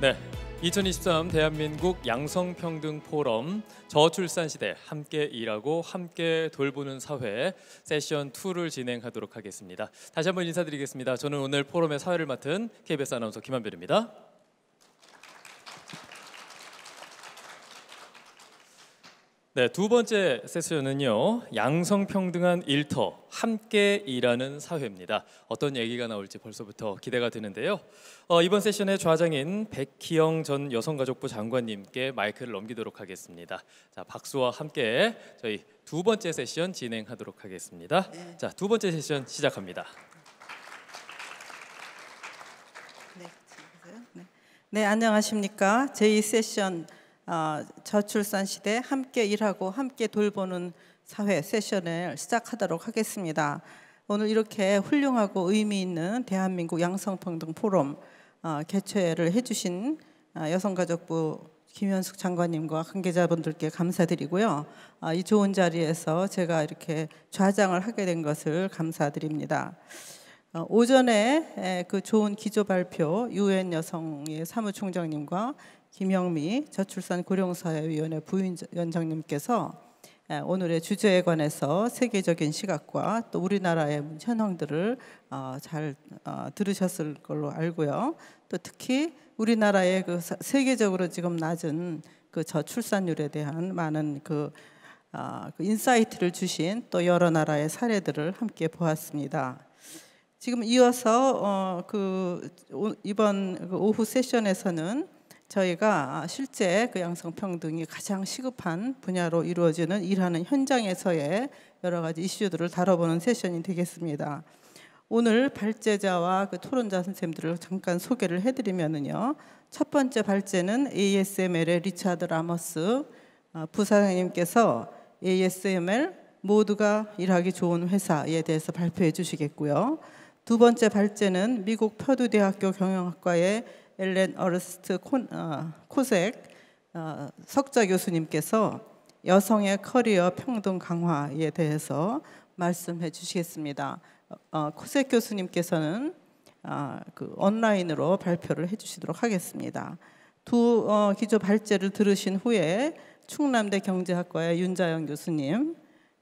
네, 2023 대한민국 양성평등 포럼 저출산 시대 함께 일하고 함께 돌보는 사회 세션 2를 진행하도록 하겠습니다. 다시 한번 인사드리겠습니다. 저는 오늘 포럼의 사회를 맡은 KBS 아나운서 김한별입니다. 네, 두 번째 세션은요, 양성평등한 일터 함께 일하는 사회입니다. 어떤 얘기가 나올지 벌써부터 기대가 되는데요. 이번 세션의 좌장인 백희영 전 여성가족부 장관님께 마이크를 넘기도록 하겠습니다. 자, 박수와 함께 저희 두 번째 세션 진행하도록 하겠습니다. 네. 자, 두 번째 세션 시작합니다. 네, 안녕하십니까. 제2세션 저출산 시대 함께 일하고 함께 돌보는 사회 세션을 시작하도록 하겠습니다. 오늘 이렇게 훌륭하고 의미 있는 대한민국 양성평등 포럼 개최를 해주신 여성가족부 김현숙 장관님과 관계자분들께 감사드리고요. 이 좋은 자리에서 제가 이렇게 좌장을 하게 된 것을 감사드립니다. 오전에 그 좋은 기조 발표 유엔 여성의 사무총장님과 김영미 저출산 고령사회위원회 부위원장님께서 오늘의 주제에 관해서 세계적인 시각과 또 우리나라의 현황들을 잘 들으셨을 걸로 알고요. 또 특히 우리나라의 그 세계적으로 지금 낮은 그 저출산율에 대한 많은 그 인사이트를 주신 또 여러 나라의 사례들을 함께 보았습니다. 지금 이어서 이번 오후 세션에서는 저희가 실제 그 양성평등이 가장 시급한 분야로 이루어지는 일하는 현장에서의 여러 가지 이슈들을 다뤄보는 세션이 되겠습니다. 오늘 발제자와 그 토론자 선생님들을 잠깐 소개를 해드리면요. 첫 번째 발제는 ASML의 리차드 라머스 부사장님께서 ASML 모두가 일하기 좋은 회사에 대해서 발표해 주시겠고요. 두 번째 발제는 미국 퍼듀대학교 경영학과의 엘렌 어르스트 코색 석좌 교수님께서 여성의 커리어 평등 강화에 대해서 말씀해 주시겠습니다. 코색 교수님께서는 그 온라인으로 발표를 해주시도록 하겠습니다. 두 기조 발제를 들으신 후에 충남대 경제학과의 윤자영 교수님,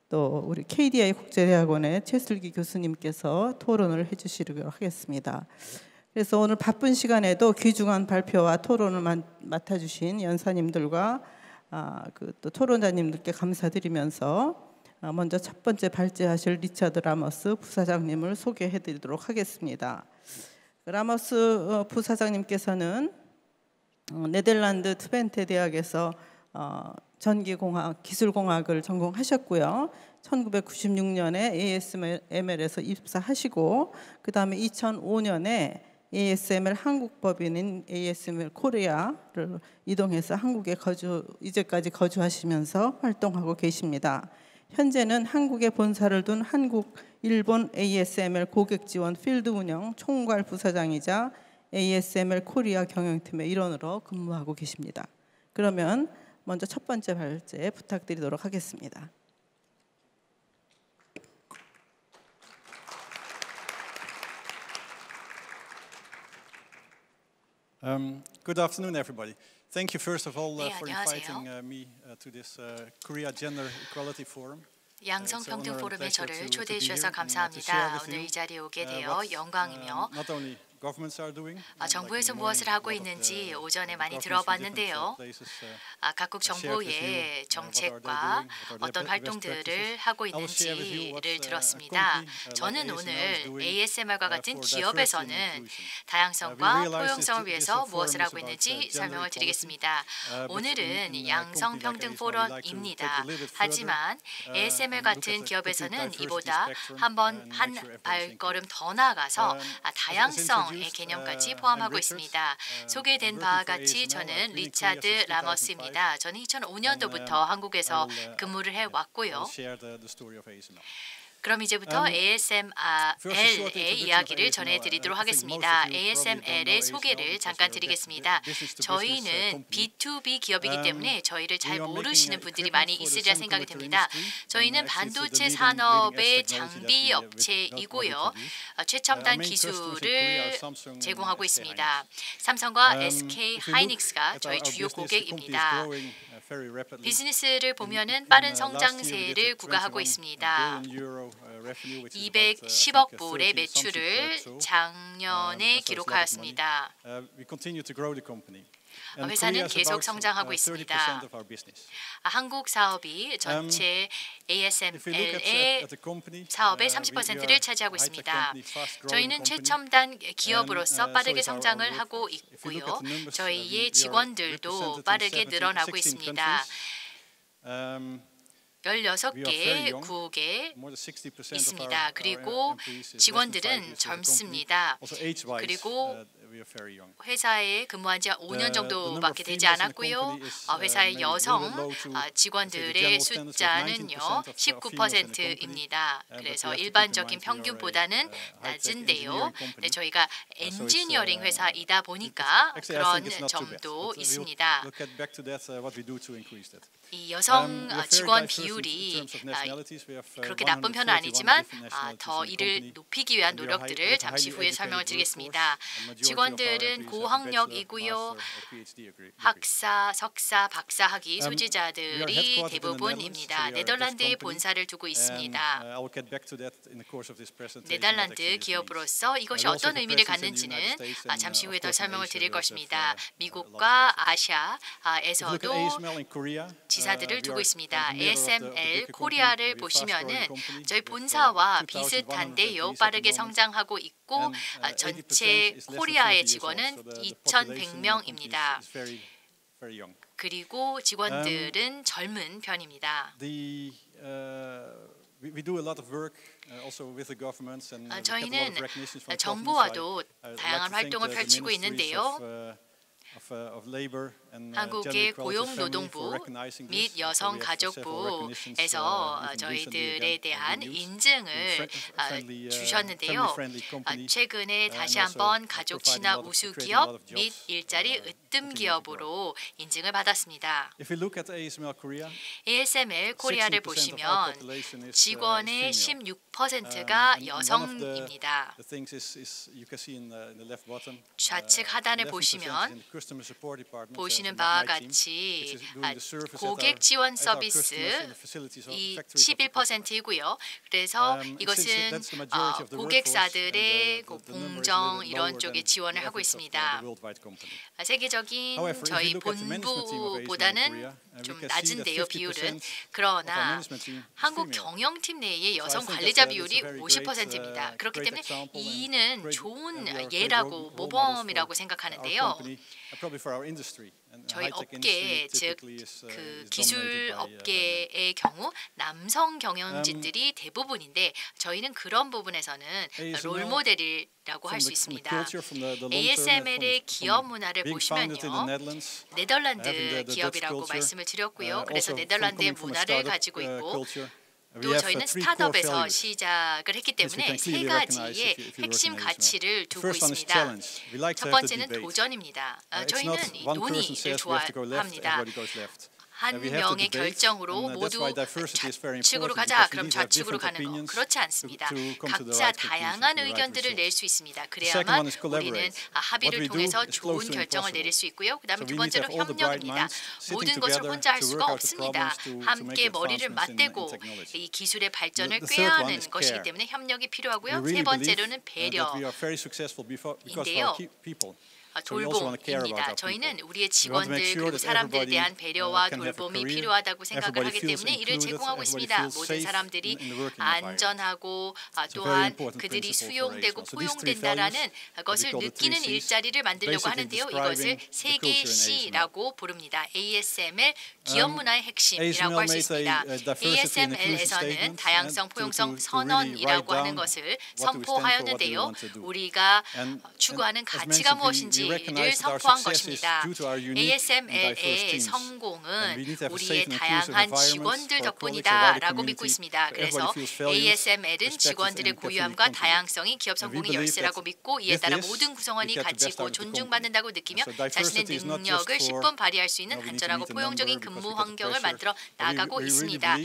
또 우리 KDI 국제대학원의 최슬기 교수님께서 토론을 해주시도록 하겠습니다. 그래서 오늘 바쁜 시간에도 귀중한 발표와 토론을 맡아주신 연사님들과 또 토론자님들께 감사드리면서 먼저 첫 번째 발제하실 리차드 라머스 부사장님을 소개해드리도록 하겠습니다. 라머스 부사장님께서는 네덜란드 트벤테 대학에서 전기공학, 기술공학을 전공하셨고요. 1996년에 ASML에서 입사하시고 그 다음에 2005년에 ASML 한국법인인 ASML 코리아를 이동해서 한국에 이제까지 거주하시면서 활동하고 계십니다. 현재는 한국에 본사를 둔 한국, 일본 ASML 고객 지원 필드 운영 총괄 부사장이자 ASML 코리아 경영팀의 일원으로 근무하고 계십니다. 그러면 먼저 첫 번째 발제 부탁드리도록 하겠습니다. Good afternoon, everybody. Thank you first of all for inviting me to this Korea Gender Equality Forum. 양성평등 포럼에 저를 초대해 주셔서 감사합니다. 오늘 이 자리에 오게 되어 영광이며 정부에서 무엇을 하고 있는지 오전에 많이 들어봤는데요. 각국 정부의 정책과 어떤 활동들을 하고 있는지를 들었습니다. 저는 오늘 ASML과 같은 기업에서는 다양성과 포용성을 위해서 무엇을 하고 있는지 설명을 드리겠습니다. 오늘은 양성평등 포럼입니다. 하지만 ASML 같은 기업에서는 이보다 한 발걸음 더 나아가서 다양성 개념까지 포함하고 있습니다. 소개된 바와 같이 저는 리차드 라머스입니다. 저는 2005년도부터 한국에서 근무를 해왔고요. 그럼 이제부터 ASML의 이야기를 전해드리도록 하겠습니다. ASML의 소개를 잠깐 드리겠습니다. 저희는 B2B 기업이기 때문에 저희를 잘 모르시는 분들이 많이 있으리라 생각이 됩니다. 저희는 반도체 산업의 장비 업체이고요. 최첨단 기술을 제공하고 있습니다. 삼성과 SK 하이닉스가 저희 주요 고객입니다. 비즈니스를 보면은 빠른 성장세를 구가하고 있습니다. 210억 불의 매출을 작년에 기록하였습니다. 회사는 계속 성장하고 있습니다. 한국 사업이 전체 ASML의 사업의 30%를 차지하고 있습니다. 저희는 최첨단 기업으로서 빠르게 성장을 하고 있고요. 저희의 직원들도 빠르게 늘어나고 있습니다. 16개 국에 있습니다. 그리고 직원들은 젊습니다. 그리고 회사에 근무한 지 5년 정도밖에 되지 않았고요. 회사의 여성 직원들의 숫자는요 19%입니다. 그래서 일반적인 평균보다는 낮은데요. 네, 저희가 엔지니어링 회사이다 보니까 그런 점도 있습니다. 이 여성 직원 비율이 그렇게 나쁜 편은 아니지만 더 이를 높이기 위한 노력들을 잠시 후에 설명을 드리겠습니다. 직원들은 고학력이고요. 학사, 석사, 박사 학위 소지자들이 대부분입니다. 네덜란드에 본사를 두고 있습니다. 네덜란드 기업으로서 이것이 어떤 의미를 갖는지는 잠시 후에 더 설명을 드릴 것입니다. 미국과 아시아에서도 지사들을 두고 있습니다. ASML 코리아를 보시면은 저희 본사와 비슷한데요. 빠르게 성장하고 있고 전체 코리아의 직원은 2,100명입니다. 그리고 직원들은 젊은 편입니다. 저희는 정부와도 다양한 활동을 펼치고 있는데요. 한국의 고용노동부 및 여성가족부에서 저희들에 대한 인증을 주셨는데요. 최근에 다시 한번 가족 친화 우수 기업 및 일자리 으뜸 기업으로 인증을 받았습니다. ASML 코리아를 보시면 직원의 16%가 여성입니다. 좌측 하단을 보시면 보시는 바와 같이 고객 지원 서비스 이 11%이고요. 그래서 이것은 고객사들의 공정 이런 쪽에 지원을 하고 있습니다. 세계적인 저희 본부보다는 좀 낮은데요, 비율은. 그러나 한국 경영팀 내의 여성 관리자 비율이 50%입니다. 그렇기 때문에 이는 좋은 예라고 모범이라고 생각하는데요. 저희 업계, 즉 그 기술 업계의 경우 남성 경영진들이 대부분인데 저희는 그런 부분에서는 롤모델이라고 할 수 있습니다. ASML의 기업 문화를 보시면요. 네덜란드 기업이라고 말씀을 드렸고요. 그래서 네덜란드의 문화를 가지고 있고 또 저희는 스타트업에서 시작을 했기 때문에 세 가지의 핵심 가치를 두고 있습니다. 첫 번째는 도전입니다. 저희는 이 논의를 좋아합니다. 한 명의 결정으로 모두 좌측으로 가자, 그럼 좌측으로 가는 거 그렇지 않습니다. 각자 다양한 의견들을 낼 수 있습니다. 그래야만 우리는 합의를 통해서 좋은 결정을 내릴 수 있고요. 그다음에 두 번째로 협력입니다. 모든 것을 혼자 할 수가 없습니다. 함께 머리를 맞대고 이 기술의 발전을 꾀하는 것이기 때문에 협력이 필요하고요. 세 번째로는 배려인데요. 돌봄입니다. 저희는 우리의 직원들 그리고 사람들에 대한 배려와 돌봄이 필요하다고 생각을 하기 때문에 이를 제공하고 있습니다. 모든 사람들이 안전하고 또한 그들이 수용되고 포용된다라는 것을 느끼는 일자리를 만들려고 하는데요. 이것을 세계 C라고 부릅니다. ASML 기업 문화의 핵심이라고 할 수 있습니다. ASML에서는 다양성, 포용성 선언이라고 하는 것을 선포하였는데요. 우리가 추구하는 가치가 무엇인지 가치를 선포한 것입니다. ASML의 성공은 우리의 다양한 직원들 덕분이다라고 믿고 있습니다. 그래서 ASML은 직원들의 고유함과 다양성이 기업 성공의 열쇠라고 믿고 이에 따라 모든 구성원이 가치고 존중받는다고 느끼며 자신의 능력을 10분 발휘할 수 있는 안전하고 포용적인 근무 환경을 만들어 나가고 있습니다.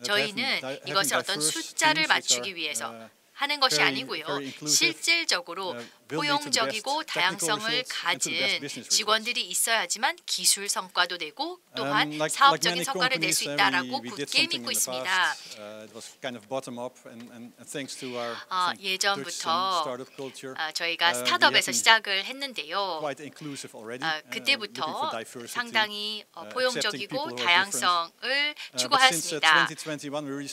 저희는 이것을 어떤 숫자를 맞추기 위해서 하는 것이 아니고요. 실질적으로 포용적이고 다양성을 가진 직원들이 있어야지만 기술 성과도 내고 또한 사업적인 성과를 낼 수 있다라고 굳게 믿고 있습니다. 예전부터 저희가 스타트업에서 시작을 했는데요. 그때부터 상당히 포용적이고 다양성을 추구하였습니다.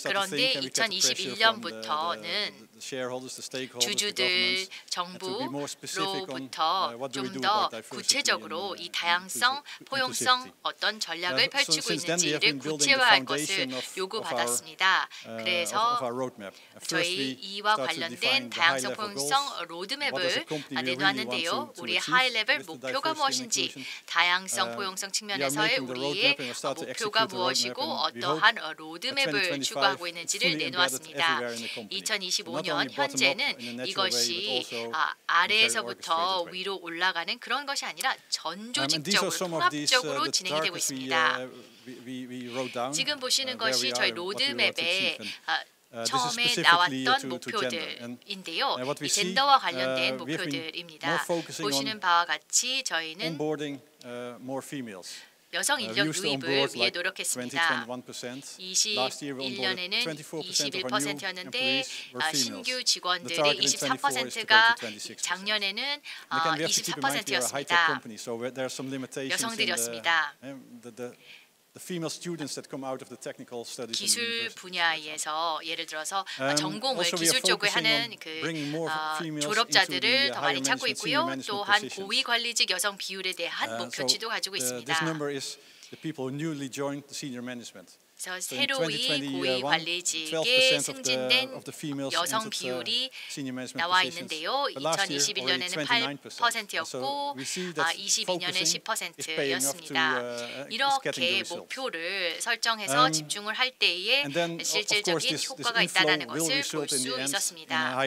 그런데 2021년부터는 주주들, 정부로부터 좀 더 구체적으로 이 다양성, 포용성 어떤 전략을 펼치고 있는지를 구체화할 것을 요구받았습니다. 그래서 저희 이와 관련된 다양성, 포용성 로드맵을 내놓았는데요. 우리의 하이레벨 목표가 무엇인지, 다양성, 포용성 측면에서의 우리의 목표가 무엇이고 어떠한 로드맵을 추구하고 있는지를 내놓았습니다. 2025년 현재는 이것이 아래에서부터 위로 올라가는 그런 것이 아니라 전조직적으로 통합적으로 진행이 되고 있습니다. 지금 보시는 것이 저희 로드맵의 처음에 나왔던 목표들인데요. 이 젠더와 관련된 목표들입니다. 보시는 바와 같이 저희는 여성 인력 유입을 위해 노력했습니다. 21년에는 21%였는데 신규 직원들의 24%가 작년에는 24%였습니다. 여성들이었습니다. 기술 분야에서 예를 들어서 전공을 기술 쪽을 하는 졸업자들을 더 많이 찾고 있고요. 또한 고위 관리직 여성 비율에 대한 목표치도 가지고 있습니다. 그래서 새로이 고위 관리직에 승진된 여성 비율이 나와 있는데요. 2021년에는 8%였고 22년엔 10%였습니다. 이렇게 목표를 설정해서 집중을 할 때에 실질적인 효과가 있다는 것을 볼 수 있었습니다.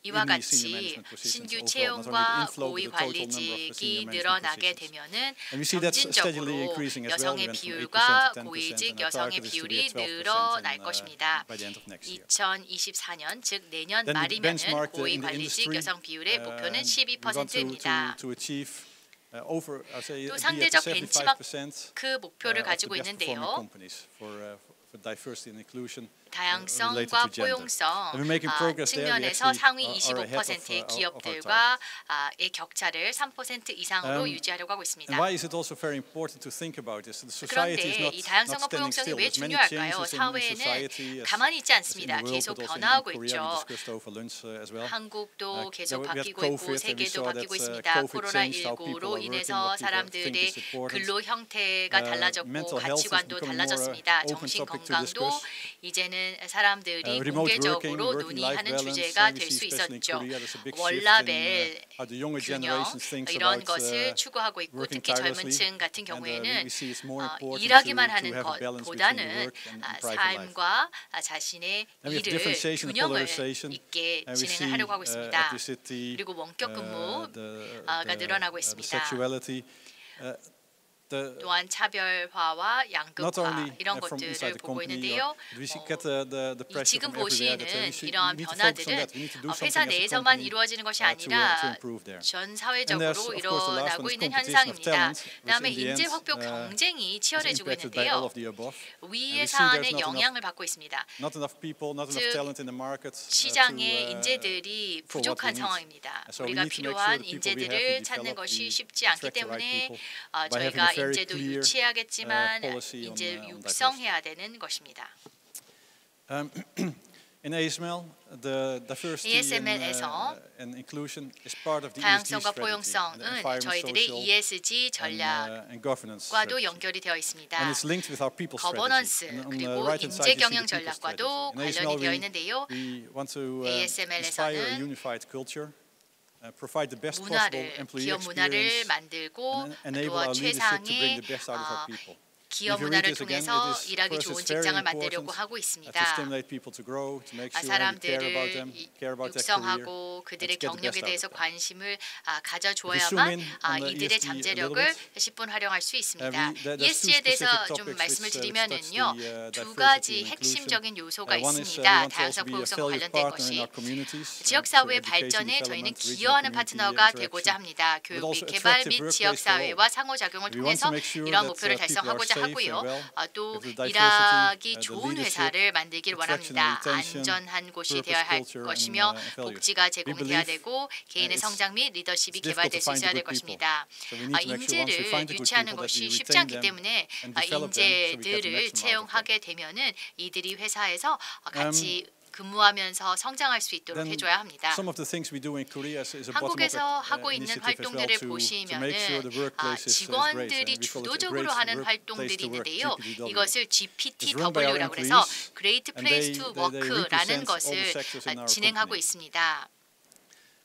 이와 같이 신규 채용과 고위 관리직이 늘어나게 되면은 점진적으로 여성의 비율과 고위직 여성의 비율이 늘어날 것입니다. 2024년 즉 내년 말이면은 고위 관리직 여성 비율의 목표는 12%입니다. 또 상대적 벤치마크 목표를 가지고 있는데요. 다양성과 포용성 측면에서 상위 25%의 기업들과의 격차를 3% 이상으로 유지하려고 하고 있습니다. 그런데 이 다양성과 포용성이 왜 중요할까요? 사회는 가만히 있지 않습니다. 계속 변화하고 있죠. 한국도 계속 바뀌고 있고 세계도 바뀌고 있습니다. 코로나19로 인해서 사람들의 근로 형태가 달라졌고 가치관도 달라졌습니다. 정신 건강도 이제는 사람들이 공개적으로 논의하는 주제가 될 수 있었죠. 월라벨 균형 이런 것을 추구하고 있고 특히 젊은 층 같은 경우에는 일하기만 하는 것보다는 삶과 자신의 일을 균형을 있게 진행을 하려고 하고 있습니다. 그리고 원격 근무가 늘어나고 있습니다. 또한 차별화와 양극화 이런 것들을 보고 있는데요. 지금 보시는 이러한 변화들은 회사 내에서만 이루어지는 것이 아니라 전 사회적으로 일어나고 있는 현상입니다. 그다음에 인재 확보 경쟁이 치열해지고 있는데요. 위의 사안에 영향을 받고 있습니다. 즉 시장에 인재들이 부족한 상황입니다. 우리가 필요한 인재들을 찾는 것이 쉽지 않기 때문에 저희가 인재도 유치해야겠지만 이제 육성해야 되는 것입니다. ASML에서 다양성과 포용성은 저희들의 ESG 전략과도 연결이 되어 있습니다. 거버넌스 그리고 인재 경영 전략과도 관련이 되어 있는데요. ASML에서는 provide the best possible 문화를 employee 기업 문화를 experience 만들고 and enable 또 our leadership to bring 최상의 the best out of our people. 기업 If you read 문화를 this again, 통해서 it is, 일하기 first, 좋은 it's very 직장을 important 만들려고 하고 to 있습니다. stimulate people to grow, to make sure you care about them, 사람들을 care about their career, 육성하고 and 그들의 to get the 경력에 best out 대해서 of them. 관심을 If you 가져주어야만 zoom in on the 이들의 ESG a 잠재력을 little bit, 10분 활용할 수 있습니다. there's two ESG에 대해서 specific 좀 topics 말씀을 which touch 드리면은요, the 두 diversity 가지 and inclusion. 핵심적인 요소가 One is we 있습니다. want to also 다양성 be a 포용성과 valued 관련된 partner in 것이 our communities, 지역 through 사회의 education 발전에 저희는 development, regional 기여하는 community 파트너가 되고자 interaction, 합니다. 교육 but 및 also 개발 attractive 및 workplace 지역 for all. 사회와 상호작용을 We want 통해서 to make sure 이러한 that 목표를 people are 달성하고자 safe and 하고요. well, 또 with the 일하기 diversity, the 좋은 leadership, 회사를 만들길 attraction 원합니다. and retention, 안전한 곳이 purpose, 되어야 할 culture, 것이며 and values. 복지가 We 제공돼야 believe 되고 개인의 it's 성장 및 리더십이 difficult 개발될 to 수 find 있어야 the 될 good people. 것입니다. So we need to make sure once we find the good 유치하는 people that 것이 we 쉽지 retain 않기 them 때문에 and develop them so we get the 인재들을 maximum out of them. 채용하게 되면은 이들이 회사에서 같이 근무하면서 성장할 수 있도록 Then 해줘야 합니다. some of the things we do in Korea is a bottom-up 한국에서 하고 있는 initiative as well 활동들을 to make 보시면은 sure the workplace is great. 직원들이 We call it a 주도적으로 great 하는 workplace 활동들이 to work, 있는데요. GPTW. 이것을 It's run by our GPTW라고 해서 employees, Great and Place to they Work라는 represent all the 것을 sectors in our 진행하고 company. 있습니다.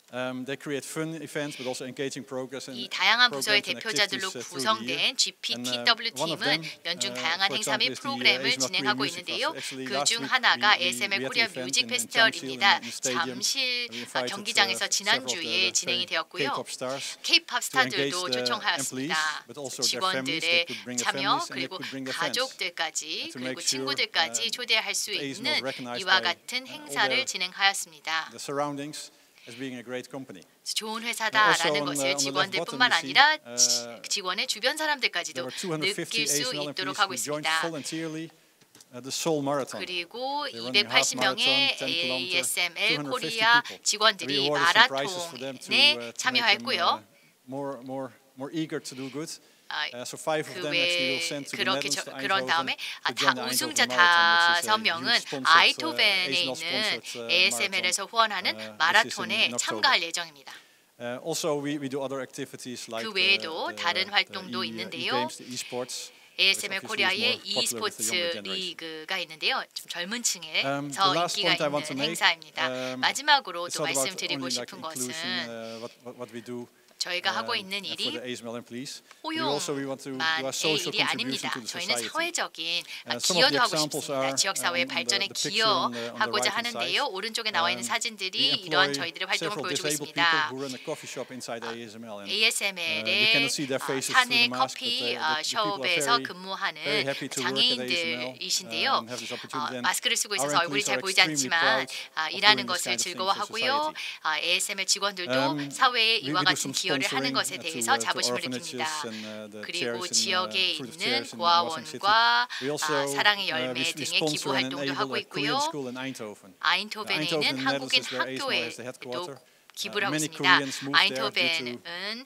They create fun events, but also engaging progress and 이 다양한 부서의 programs and 대표자들로 activities through the year. 구성된 GPTW one of 팀은 them, 연중 for 다양한 행사 및 example, is the 프로그램을 ASML 진행하고 Korea Music 있는데요. Festival. Actually, 그 last 중 week 하나가 we ASML had 코리아 an event 뮤직 in 페스티벌입니다. Jamsil in the stadium. 잠실 We invited 경기장에서 several of 지난주에 the 진행이 very 되었고요. K-pop stars K-팝 to engage 스타들도 the 초청하였습니다. employees, but also their families. They 직원들의 could bring their 참여 families and they 그리고 could bring their friends. 가족들까지 to 그리고 make sure, 친구들까지 초대할 수 that ASML 있는 is recognized 이와 by, 같은 all 행사를 their- 진행하였습니다. The surroundings as being a great company. 좋은 also 회사다라는 on 것을 the left 직원들뿐만 bottom you 아니라 see, 직원의 주변 There 사람들까지도 were 250 느낄 수 ASML 있도록 employees 하고 who joined 있습니다. voluntarily the Seoul Marathon. 그리고 They're running a half 280명의 marathon, 10 kilometer, ASML 250 코리아 people. 직원들이 We awarded some prizes for them to 마라톤에 make them 참여했고요. more eager to do good. So 5 of 그 them actually 외에 will send to the 그렇게 Netherlands, to 그런 Eindhoven, 다음에 to 다 join the 우승자 Eindhoven Marathon, which is a 5명은 huge sponsored, 아이토벤에 ASML 있는 sponsored ASML에서 후원하는 which is in 마라톤에 October. 참가할 예정입니다. Also, we do other activities like 그 외에도 다른 활동도 있는데요. e-games, the e-sports. ASML 코리아의 popular with the e스포츠 younger generation. 리그가 있는데요. 좀 젊은 The 층에서 last 인기가 point I want to 있는 make, 행사입니다. 마지막으로 It's 또 not about 말씀드리고 only like 싶은 것은 inclusion, what we do 저희가 하고 있는 for 일이 the ASML employees. We also want to do a 호용만의 social 일이 contribution 아닙니다. to the 저희는 society. 사회적인 Some of the 기여도 하고 examples 싶습니다. are 지역 사회의 on 발전에 the picture on the 기여하고자 right-hand 하는데요. side. 오른쪽에 나와 있는 We 사진들이 employ 이러한 저희들의 활동을 several 보여주고 disabled 있습니다. people who run a coffee shop inside ASML. And you ASML의 cannot see their faces through 사내 the mask, 커피 but the people are 숍에서 very 근무하는 happy to work at 장애인들이신데요. ASML and have this opportunity. And 마스크를 쓰고 있어서 our 얼굴이 employees 잘 are 보이지 extremely 않지만 proud of 일하는 doing this 것을 kind of thing for 즐거워하고요. society. ASML 직원들도 사회에 We 이와 do 같은 some 기여를 하는 sponsoring 것에 대해서 to 자부심을 orphanages 느낍니다. and the 그리고 chairs in 지역에 fruit 있는 chairs in Awesome City. 고아원과 We also 사랑의 열매 we 등의 기부 sponsor and 활동도 enable 하고 a Korean 있고요. school in Eindhoven. 아인토벤에 있는 Eindhoven, 한국인 Netherlands is where ASML has the 학교에도 headquarter. 기부를 하고 Many 있습니다. Koreans moved there due to 아인토벤은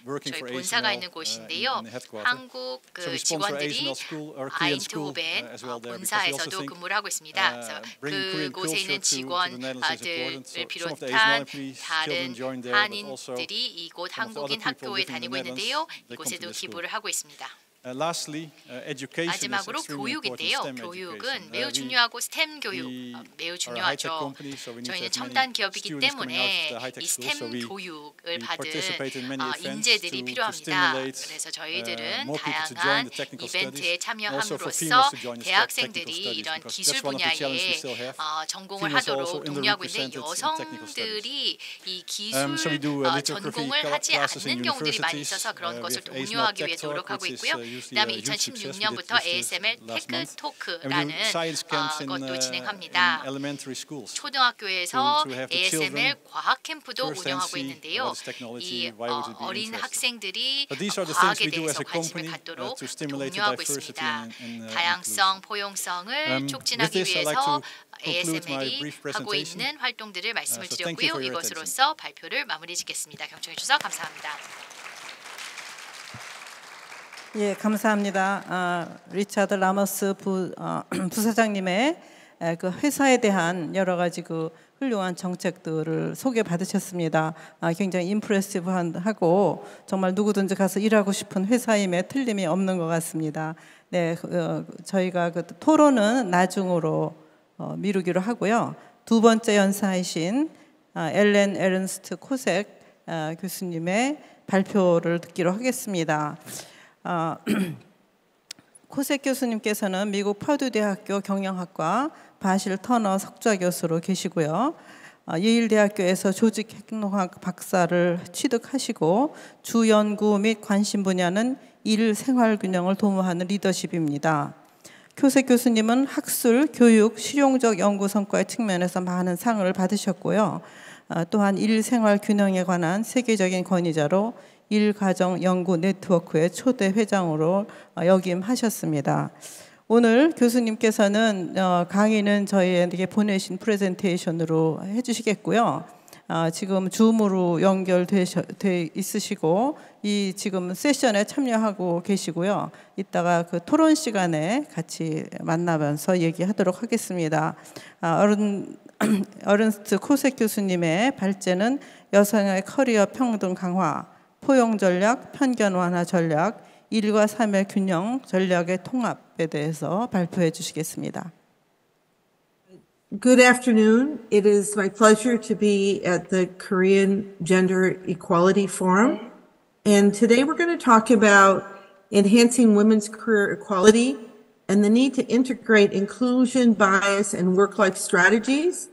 working 저희 for 본사가 ASML 있는 in 곳인데요. the headquarter. 한국 So 그 we sponsor 직원들이 ASML school or Korean school 아인토벤 as well there because we also 본사에서도 think 근무를 하고 있습니다. 그래서 bringing Korean 그곳에 있는 culture to the Netherlands is important. 직원들을 So some of the 비롯한 ASML employees 다른 children join there, but also 한인들이 이곳 some of the 한국인 other people 학교에 living in 다니고 the 있는데요. Netherlands, they come to 이곳에도 this school. 기부를 하고 있습니다. Lastly, education is 마지막으로 extremely important. 교육인데요. STEM 교육은 education. 매우 중요하고 스템 교육 매우 are a high-tech 중요하죠. company, so we need to 저희는 have 첨단 many 기업이기 students coming out of 때문에 the high-tech 이 school. 스템 So we 교육을 participate in 받은 many events 인재들이 to 필요합니다. stimulate 그래서 저희들은 more people to join 다양한 the technical 이벤트에 studies, also for 참여함으로써 females to join the technical 대학생들이 studies, 이런 because 기술 that's one of the challenges we 분야에 still have. 전공을 Females are 하도록 also 독려하고 있는데 underrepresented in technical studies. 여성들이 이 기술 So we do lithography 전공을 하지 classes in 않는 경우들이 많이 universities. 있어서 그런 We 것을 have ASML 독려하기 위해 Tech Talk, 노력하고 which is 있고요. usually 그다음에 a huge success. We did 2016년부터 this ASML last 테크 month. 토크라는 And we do science camps in 것도 진행합니다. elementary schools. 초등학교에서 to have the ASML children 과학 캠프도 first 운영하고 see 있는데요. what is technology, 이 why would it be 어린 interesting. 학생들이 But these are the things 과학에 we do 대해서 as a 관심을 company 갖도록 to stimulate the 독려하고 diversity 있습니다. and 다양성, 포용성을 with 촉진하기 this, I'd like 위해서 to conclude my ASML이 brief 하고 presentation. 있는 활동들을 말씀을 So thank you 드렸고요. for your 이것으로서 발표를 마무리 짓겠습니다. 경청해 주셔서 감사합니다. 예, 감사합니다. 리차드 라머스 부사장님의 그 회사에 대한 여러 가지 그 훌륭한 정책들을 소개받으셨습니다. 굉장히 임프레시브하고 정말 누구든지 가서 일하고 싶은 회사임에 틀림이 없는 것 같습니다. 네, 저희가 그 토론은 나중으로 미루기로 하고요. 두 번째 연사이신 엘렌 에른스트 코색 교수님의 발표를 듣기로 하겠습니다. 코색 교수님께서는 미국 퍼듀 대학교 경영학과 바실 터너 석좌 교수로 계시고요. 예일 대학교에서 조직행동학 박사를 취득하시고 주 연구 및 관심 분야는 일 생활 균형을 도모하는 리더십입니다. 코색 교수님은 학술, 교육, 실용적 연구 성과의 측면에서 많은 상을 받으셨고요. 또한 일 생활 균형에 관한 세계적인 권위자로 일가정 연구 네트워크의 초대 회장으로 역임하셨습니다. 오늘 교수님께서는 강의는 저희에게 보내신 프레젠테이션으로 해주시겠고요. 지금 줌으로 연결돼 있으시고 이 지금 세션에 참여하고 계시고요. 이따가 그 토론 시간에 같이 만나면서 얘기하도록 하겠습니다. 어른스트 코색 교수님의 발제는 여성의 커리어 평등 강화, 포용 전략, 편견 완화 전략, 일과 삶의 균형 전략의 통합에 대해서 발표해 주시겠습니다. Good afternoon. It is my pleasure to be at the Korean Gender Equality Forum. And today we're going to talk about enhancing women's career equality and the need to integrate inclusion, bias, and work-life strategies.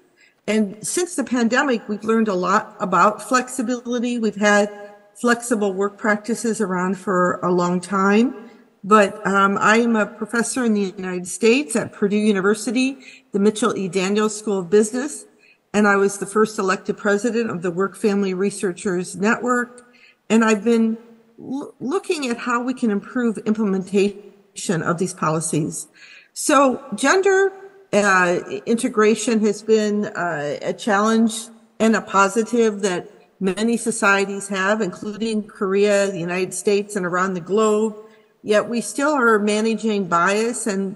And since the pandemic, we've learned a lot about flexibility. We've had flexible work practices around for a long time. But I am a professor in the United States at Purdue University, the Mitchell E. Daniels School of Business, and I was the first elected president of the Work Family Researchers Network. And I've been looking at how we can improve implementation of these policies. So gender integration has been a challenge and a positive that many societies have, including Korea, the United States, and around the globe. Yet we still are managing bias and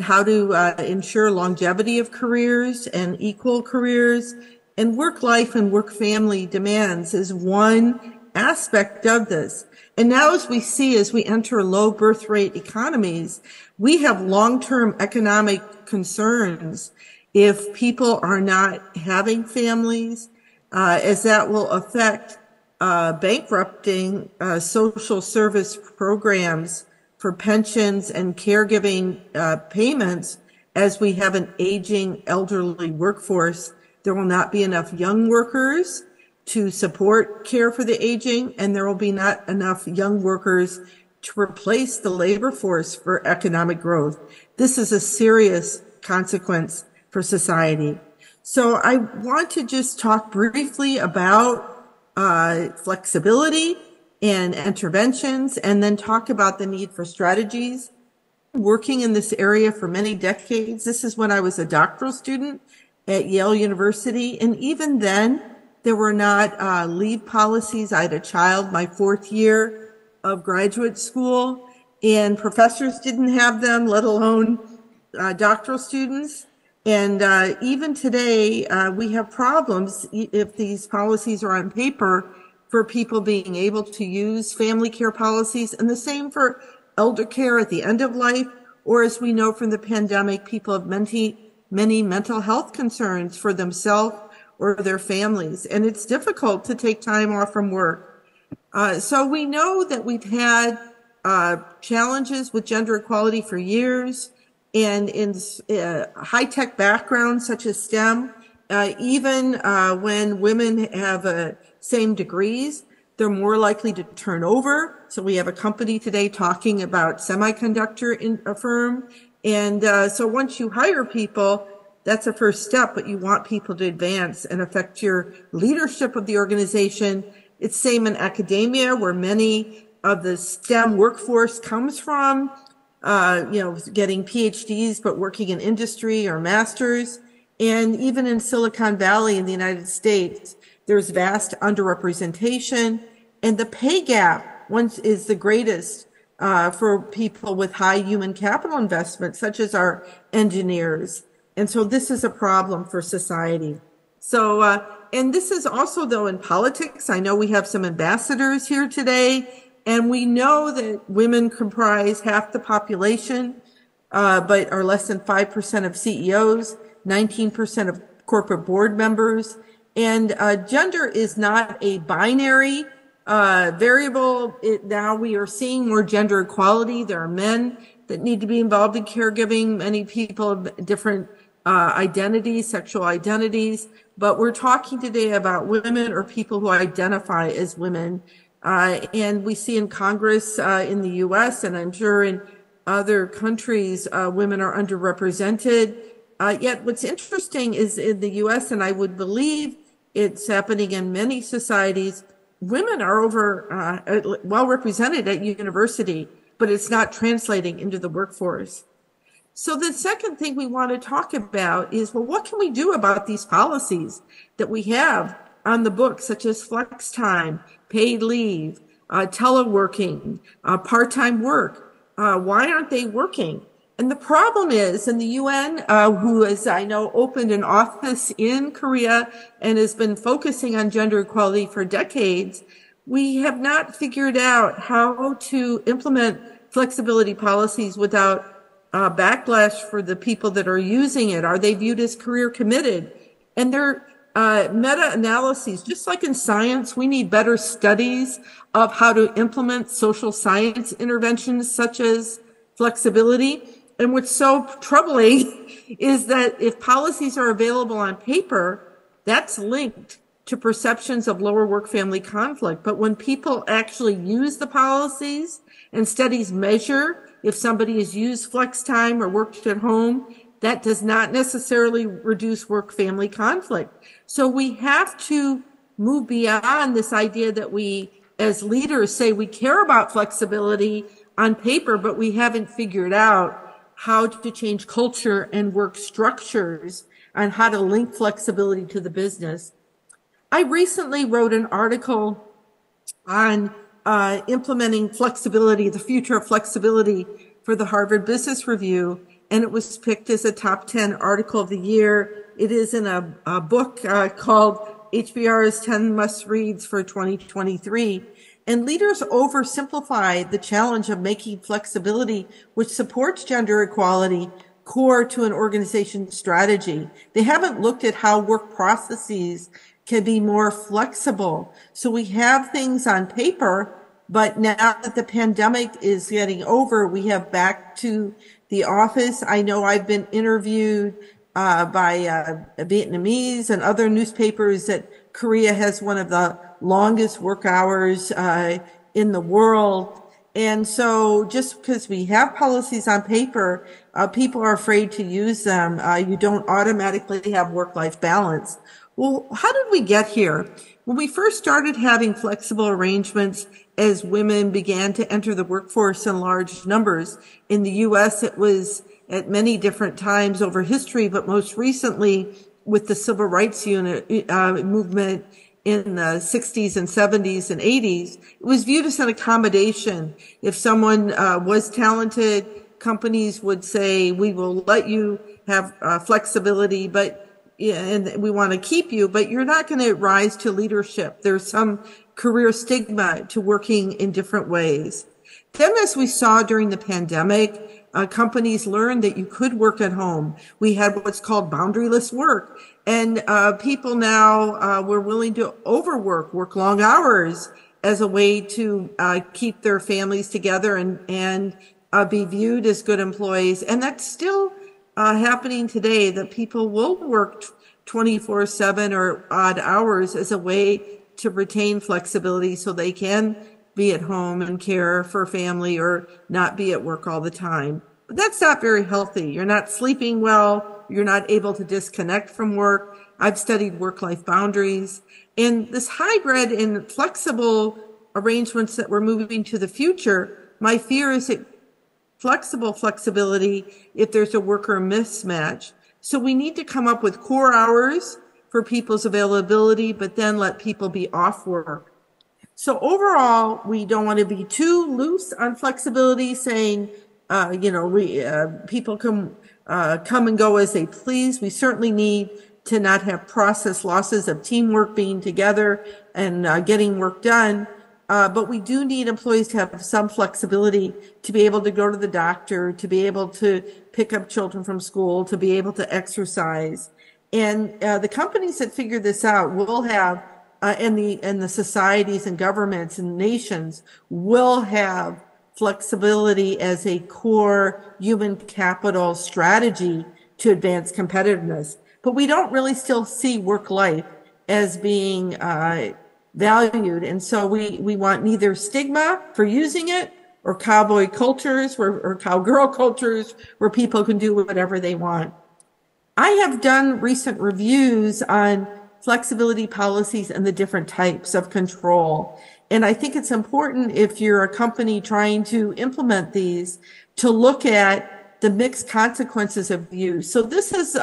how to ensure longevity of careers and equal careers. And work-life and work-family demands is one aspect of this. And now as we enter low birth rate economies, we have long-term economic concerns if people are not having families, as that will affect bankrupting social service programs for pensions and caregiving payments. As we have an aging elderly workforce, there will not be enough young workers to support care for the aging, and there will be not enough young workers to replace the labor force for economic growth. This is a serious consequence for society. So I want to just talk briefly about flexibility and interventions, and then talk about the need for strategies. Working in this area for many decades. This is when I was a doctoral student at Yale University, and even then, there were not leave policies. I had a child my fourth year of graduate school, and professors didn't have them, let alone doctoral students. And even today, we have problems if these policies are on paper for people being able to use family care policies, and the same for elder care at the end of life, or as we know from the pandemic, people have many mental health concerns for themselves or their families, and it's difficult to take time off from work. So we know that we've had challenges with gender equality for years, and in high-tech backgrounds such as STEM, even when women have same degrees, they're more likely to turn over. So we have a company today talking about semiconductor in a firm. And so once you hire people, that's a first step, but you want people to advance and affect your leadership of the organization. It's same in academia, where many of the STEM workforce comes from, getting PhDs, but working in industry or masters. And even in Silicon Valley in the United States, there's vast underrepresentation, and the pay gap is the greatest for people with high human capital investment, such as our engineers. And so this is a problem for society. So, and this is also, though, in politics. I know we have some ambassadors here today, and we know that women comprise half the population, but are less than 5% of CEOs, 19% of corporate board members, And gender is not a binary variable. Now we are seeing more gender equality. There are men that need to be involved in caregiving. Many people have different identities, sexual identities. But we're talking today about women or people who identify as women. And we see in Congress in the U.S., and I'm sure in other countries, women are underrepresented. Yet what's interesting is in the U.S., and I would believe it's happening in many societies, women are well represented at university, but it's not translating into the workforce. So the second thing we want to talk about is, well, what can we do about these policies that we have on the books, such as flex time, paid leave, teleworking, part-time work? Why aren't they working? And the problem is, in the UN, who has, I know, opened an office in Korea and has been focusing on gender equality for decades, we have not figured out how to implement flexibility policies without backlash for the people that are using it. Are they viewed as career committed? And they're meta-analyses, just like in science, we need better studies of how to implement social science interventions such as flexibility. And what's so troubling is that if policies are available on paper, that's linked to perceptions of lower work-family conflict. But when people actually use the policies and studies measure if somebody has used flex time or worked at home, that does not necessarily reduce work-family conflict. So we have to move beyond this idea that we, as leaders, say we care about flexibility on paper, but we haven't figured out how to change culture and work structures and how to link flexibility to the business. I recently wrote an article on implementing flexibility, the future of flexibility, for the Harvard Business Review, and it was picked as a top 10 article of the year. It is in a book called HBR's 10 Must Reads for 2023. And leaders oversimplify the challenge of making flexibility, which supports gender equality, core to an organization's strategy. They haven't looked at how work processes can be more flexible. So we have things on paper, but now that the pandemic is getting over, we have back to the office. I know I've been interviewed by Vietnamese and other newspapers that Korea has one of the longest work hours in the world. And so just because we have policies on paper, people are afraid to use them. You don't automatically have work-life balance. Well, how did we get here? When we first started having flexible arrangements as women began to enter the workforce in large numbers, in the U.S., it was at many different times over history, but most recently with the civil rights movement in the 60s and 70s and 80s, it was viewed as an accommodation. If someone was talented, companies would say, we will let you have flexibility, but and we want to keep you, but you're not going to rise to leadership. There's some career stigma to working in different ways. Then, as we saw during the pandemic, companies learned that you could work at home. We had what's called boundaryless work. And people now were willing to work long hours as a way to keep their families together and be viewed as good employees. And that's still happening today, that people will work 24/7 or odd hours as a way to retain flexibility so they can be at home and care for family or not be at work all the time. But that's not very healthy. You're not sleeping well. You're not able to disconnect from work. I've studied work-life boundaries. And this hybrid and flexible arrangements that we're moving to the future, my fear is that flexibility if there's a worker mismatch. So we need to come up with core hours for people's availability, but then let people be off work. So overall, we don't want to be too loose on flexibility, saying, people can come and go as they please. We certainly need to not have process losses of teamwork, being together and getting work done. But we do need employees to have some flexibility to be able to go to the doctor, to be able to pick up children from school, to be able to exercise. And the companies that figure this out will have, and the societies and governments and nations will have flexibility as a core human capital strategy to advance competitiveness. But we don't really still see work life as being valued. And so we want neither stigma for using it or cowboy cultures or cowgirl cultures where people can do whatever they want. I have done recent reviews on flexibility policies and the different types of control. And I think it's important if you're a company trying to implement these to look at the mixed consequences of use. So this is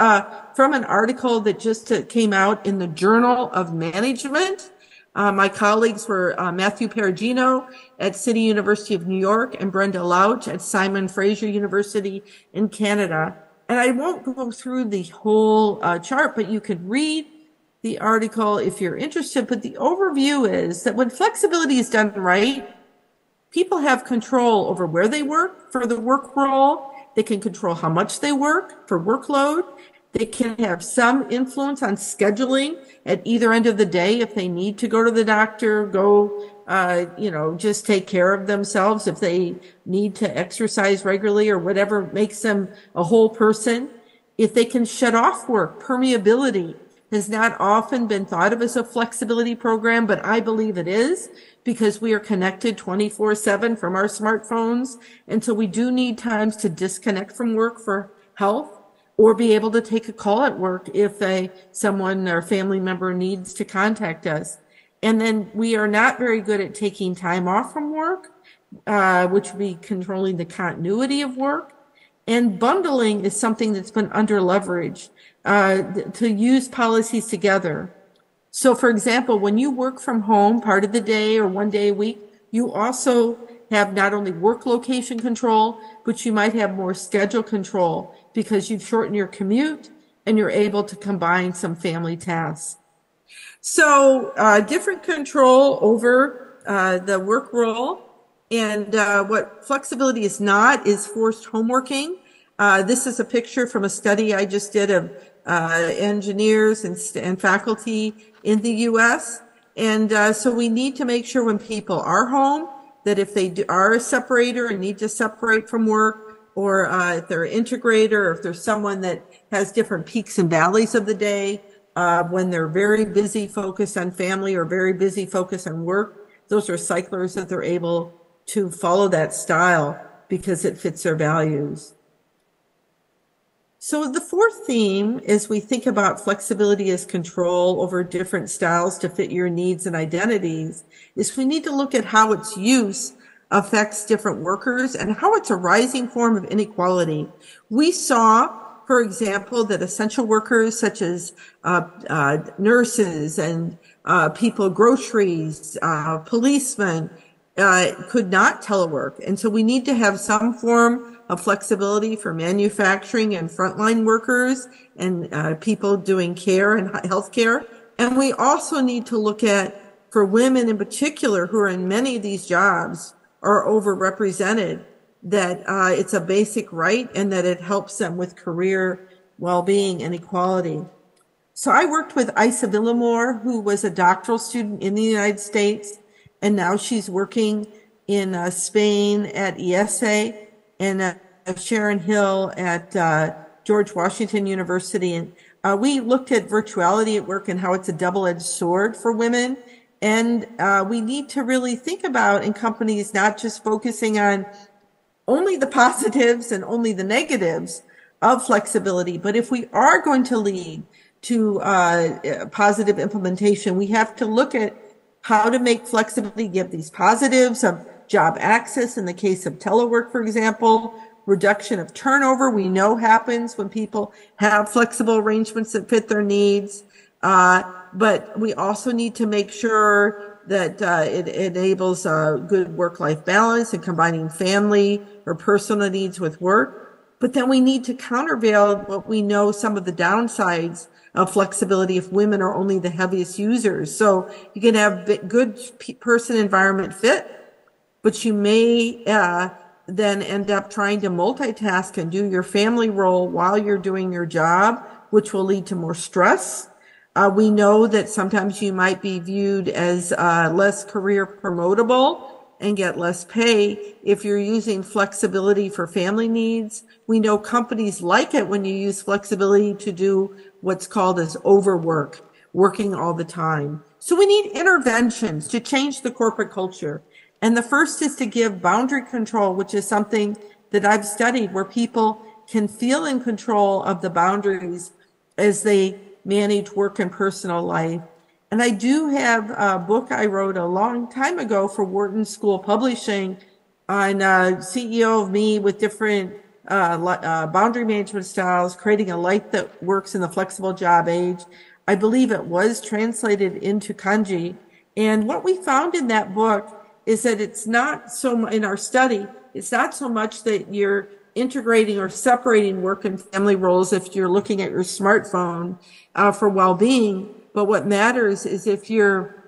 from an article that just came out in the Journal of Management. My colleagues were Matthew Perugino at City University of New York and Brenda Lauch at Simon Fraser University in Canada. And I won't go through the whole chart, but you could read the article if you're interested. But the overview is that when flexibility is done right, people have control over where they work for the work role. They can control how much they work for workload. They can have some influence on scheduling at either end of the day if they need to go to the doctor, just take care of themselves if they need to exercise regularly or whatever makes them a whole person. If they can shut off work, permeability has not often been thought of as a flexibility program, but I believe it is because we are connected 24/7 from our smartphones. And so we do need times to disconnect from work for health or be able to take a call at work if someone or family member needs to contact us. And then we are not very good at taking time off from work, which would be controlling the continuity of work. And bundling is something that's been under leveraged to use policies together. So for example, when you work from home part of the day or one day a week, you also have not only work location control, but you might have more schedule control because you've shortened your commute and you're able to combine some family tasks. So different control over the work role. And what flexibility is not is forced homeworking. This is a picture from a study I just did of engineers and faculty in the U.S. And so we need to make sure when people are home that if they are a separator and need to separate from work, or if they're an integrator, or if there's someone that has different peaks and valleys of the day, when they're very busy focused on family or very busy focused on work, those are cyclers that they're able to follow that style because it fits their values. So the fourth theme, as we think about flexibility as control over different styles to fit your needs and identities, is we need to look at how its use affects different workers and how it's a rising form of inequality. We saw, for example, that essential workers such as nurses and people, groceries, policemen, could not telework. And so we need to have some form of flexibility for manufacturing and frontline workers and people doing care and healthcare. And we also need to look at, for women in particular who are in many of these jobs are overrepresented, that it's a basic right and that it helps them with career well-being and equality. So I worked with Isa Villamor, who was a doctoral student in the United States, and now she's working in Spain at ESA, and Sharon Hill at George Washington University. And we looked at virtuality at work and how it's a double-edged sword for women. And we need to really think about in companies not just focusing on only the positives and only the negatives of flexibility, but if we are going to lead to positive implementation, we have to look at how to make flexibility give these positives of job access in the case of telework, for example, reduction of turnover we know happens when people have flexible arrangements that fit their needs. But we also need to make sure that it enables a good work-life balance and combining family or personal needs with work. But then we need to countervail what we know some of the downsides of flexibility if women are only the heaviest users. So you can have good person environment fit, but you may then end up trying to multitask and do your family role while you're doing your job, which will lead to more stress. We know that sometimes you might be viewed as less career promotable and get less pay if you're using flexibility for family needs. We know companies like it when you use flexibility to do what's called as overwork, working all the time. So we need interventions to change the corporate culture. And the first is to give boundary control, which is something that I've studied, where people can feel in control of the boundaries as they manage work and personal life. And I do have a book I wrote a long time ago for Wharton School Publishing on CEO of Me with different boundary management styles, creating a life that works in the flexible job age. I believe it was translated into kanji. And what we found in that book is that it's not so, in our study, it's not so much that you're integrating or separating work and family roles if you're looking at your smartphone for well-being, but what matters is if you're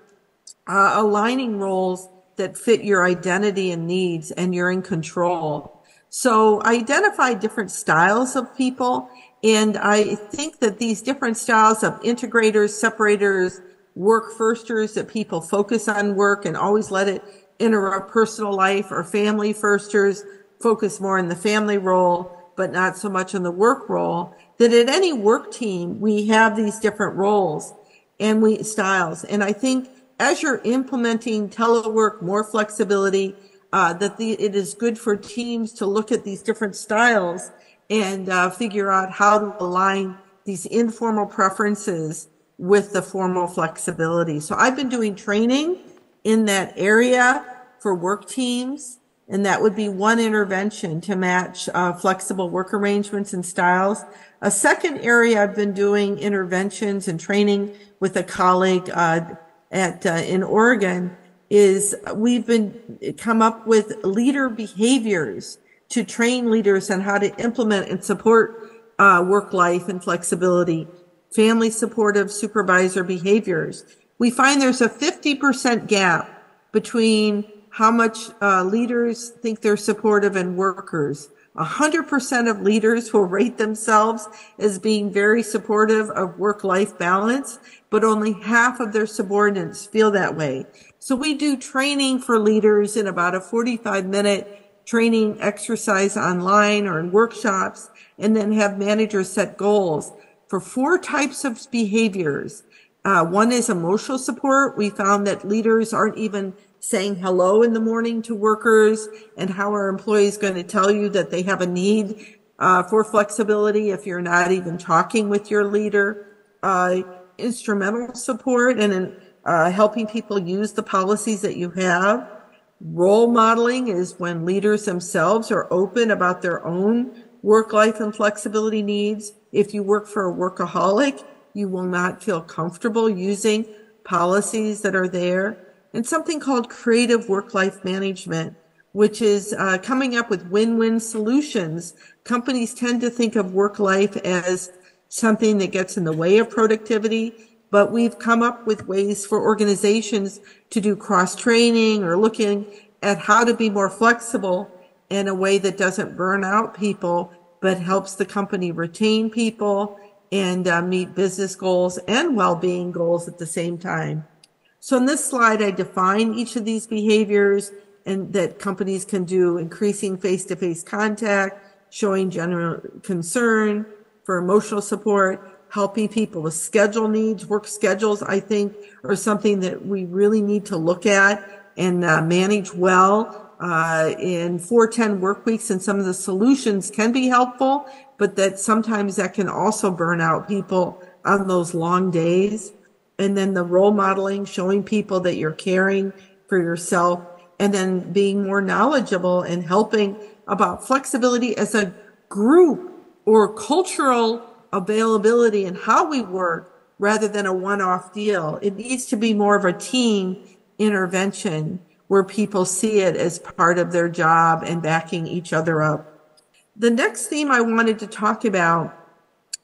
aligning roles that fit your identity and needs and you're in control. So I identify different styles of people, and I think that these different styles of integrators, separators, work firsters, that people focus on work and always let it interrupt personal life, or family firsters, focus more on the family role, but not so much on the work role, that at any work team, we have these different roles and styles. And I think as you're implementing telework, more flexibility, it is good for teams to look at these different styles and figure out how to align these informal preferences with the formal flexibility. So I've been doing training in that area for work teams, and that would be one intervention to match flexible work arrangements and styles. A second area I've been doing interventions and training with a colleague in Oregon is we've come up with leader behaviors to train leaders on how to implement and support work life and flexibility, family supportive supervisor behaviors. We find there's a 50% gap between how much leaders think they're supportive and workers. 100% of leaders will rate themselves as being very supportive of work-life balance, but only half of their subordinates feel that way. So we do training for leaders in about a 45-minute training exercise online or in workshops, and then have managers set goals for 4 types of behaviors. One is emotional support. We found that leaders aren't even saying hello in the morning to workers, and how are employees going to tell you that they have a need for flexibility if you're not even talking with your leader. Instrumental support and helping people use the policies that you have. Role modeling is when leaders themselves are open about their own work life and flexibility needs. If you work for a workaholic, you will not feel comfortable using policies that are there. And something called creative work-life management, which is coming up with win-win solutions. Companies tend to think of work-life as something that gets in the way of productivity, but we've come up with ways for organizations to do cross-training or looking at how to be more flexible in a way that doesn't burn out people, but helps the company retain people and meet business goals and well-being goals at the same time. So in this slide, I define each of these behaviors and that companies can do: increasing face-to-face contact, showing general concern, for emotional support, helping people with schedule needs. Work schedules, I think, are something that we really need to look at and manage well. In 4-10 work weeks, and some of the solutions can be helpful, but that sometimes that can also burn out people on those long days. And then the role modeling, showing people that you're caring for yourself, and then being more knowledgeable and helping about flexibility as a group or cultural availability and how we work rather than a one-off deal. It needs to be more of a team intervention where people see it as part of their job and backing each other up. The next theme I wanted to talk about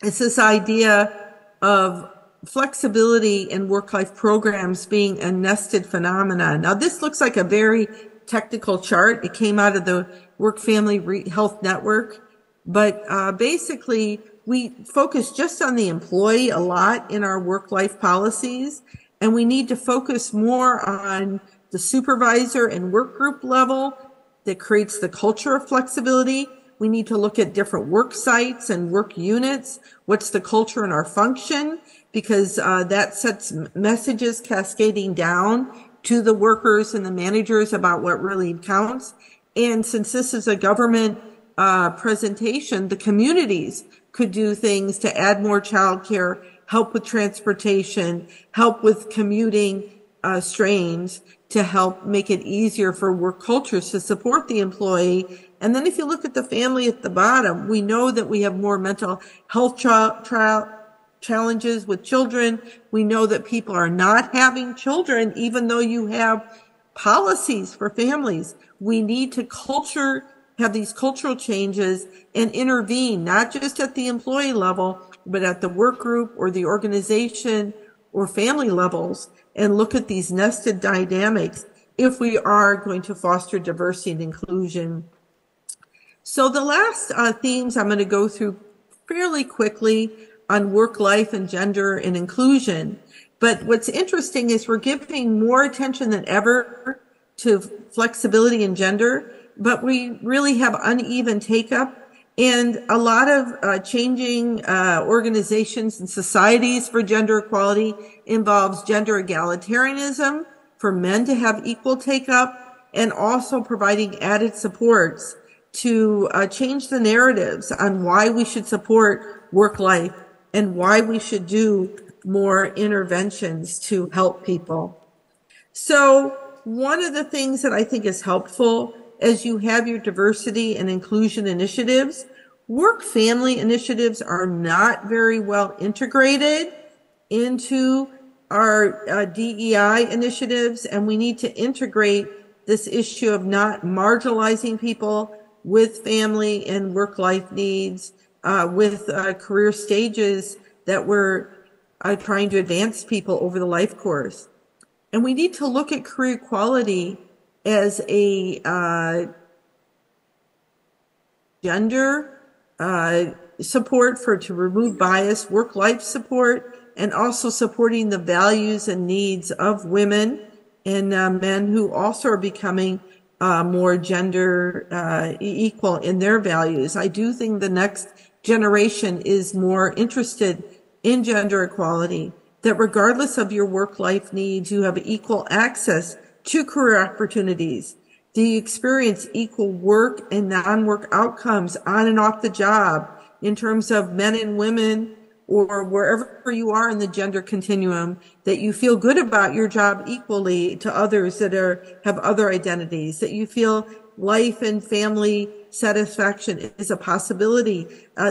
is this idea of flexibility in work-life programs being a nested phenomenon. Now, this looks like a very technical chart. It came out of the Work Family Health Network. But basically, we focus just on the employee a lot in our work-life policies, and we need to focus more on the supervisor and work group level that creates the culture of flexibility. We need to look at different work sites and work units. What's the culture in our function? Because that sets messages cascading down to the workers and the managers about what really counts. And since this is a government presentation, the communities could do things to add more childcare, help with transportation, help with commuting strains, to help make it easier for work cultures to support the employee. And then if you look at the family at the bottom, we know that we have more mental health challenges with children. We know that people are not having children, even though you have policies for families. We need to have these cultural changes and intervene, not just at the employee level, but at the work group or the organization or family levels, and look at these nested dynamics if we are going to foster diversity and inclusion. So the last themes I'm going to go through fairly quickly on work life and gender and inclusion. But what's interesting is we're giving more attention than ever to flexibility and gender, but we really have uneven take-up. And a lot of changing organizations and societies for gender equality involves gender egalitarianism, for men to have equal take-up, and also providing added supports to change the narratives on why we should support work life and why we should do more interventions to help people. So one of the things that I think is helpful as you have your diversity and inclusion initiatives, work family initiatives are not very well integrated into our DEI initiatives, and we need to integrate this issue of not marginalizing people with family and work life needs, with career stages that we're trying to advance people over the life course. And we need to look at career equality as a gender support to remove bias, work-life support, and also supporting the values and needs of women and men who also are becoming more gender equal in their values. I do think the next generation is more interested in gender equality, that regardless of your work-life needs, you have equal access to career opportunities. Do you experience equal work and non-work outcomes on and off the job in terms of men and women or wherever you are in the gender continuum, that you feel good about your job equally to others that have other identities, that you feel life and family satisfaction is a possibility.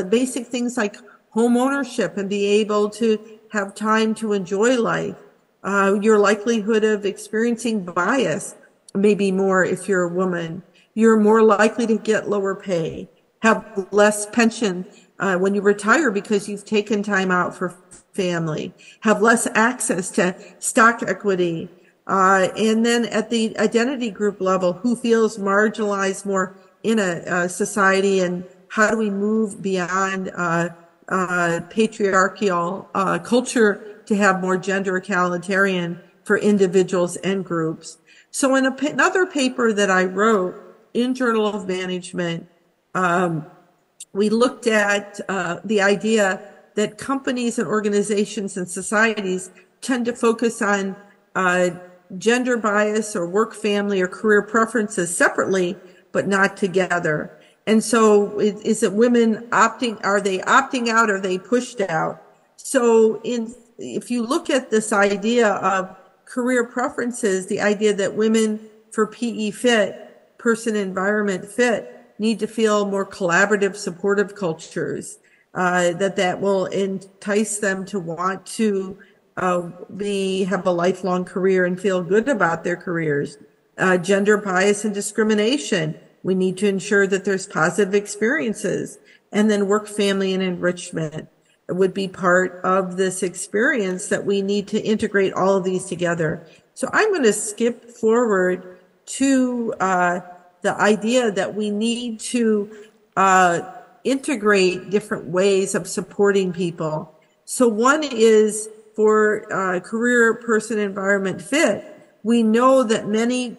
Basic things like home ownership and be able to have time to enjoy life. Your likelihood of experiencing bias, maybe more if you're a woman. You're more likely to get lower pay, have less pension when you retire because you've taken time out for family, have less access to stock equity. And then at the identity group level, who feels marginalized more in a society, and how do we move beyond patriarchal culture to have more gender egalitarian for individuals and groups. So in another paper that I wrote in Journal of Management, we looked at the idea that companies and organizations and societies tend to focus on gender bias or work family or career preferences separately, but not together. And so is it women are they opting out or are they pushed out? So if you look at this idea of career preferences, the idea that women for PE fit, person environment fit, need to feel more collaborative, supportive cultures, that will entice them to want to have a lifelong career and feel good about their careers. Gender bias and discrimination. We need to ensure that there's positive experiences. And then work, family, and enrichment would be part of this experience that we need to integrate all of these together. So I'm going to skip forward to the idea that we need to integrate different ways of supporting people. So one is for career person environment fit. We know that many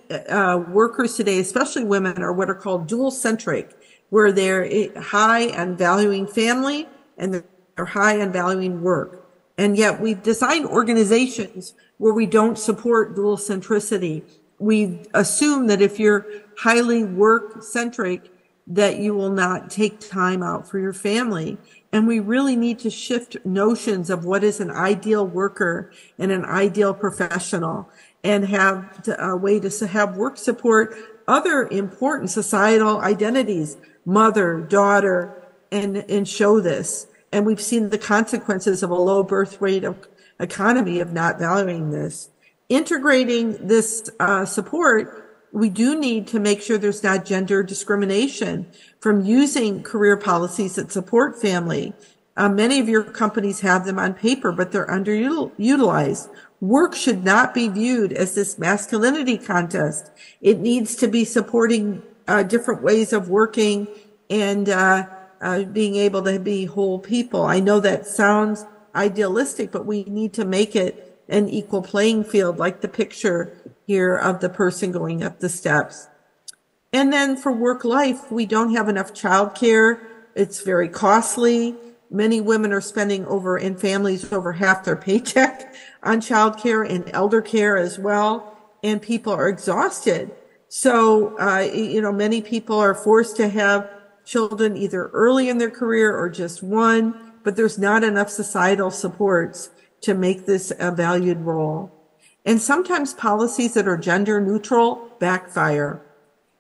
workers today, especially women, are what are called dual centric, where they're high on valuing family and they're high on valuing work. And yet we've designed organizations where we don't support dual centricity. We assume that if you're highly work centric, that you will not take time out for your family. And we really need to shift notions of what is an ideal worker and an ideal professional, and have a way to have work support other important societal identities, mother, daughter, and show this. And we've seen the consequences of a low birth rate of economy of not valuing this. Integrating this support, we do need to make sure there's not gender discrimination from using career policies that support family. Many of your companies have them on paper, but they're underutilized. Work should not be viewed as this masculinity contest. It needs to be supporting different ways of working and being able to be whole people. I know that sounds idealistic, but we need to make it an equal playing field, like the picture here of the person going up the steps. And then for work life, we don't have enough childcare. It's very costly. Many women are spending in families over half their paycheck on childcare and elder care as well. And people are exhausted. So, many people are forced to have children either early in their career or just one, but there's not enough societal supports to make this a valued role. And sometimes policies that are gender neutral backfire.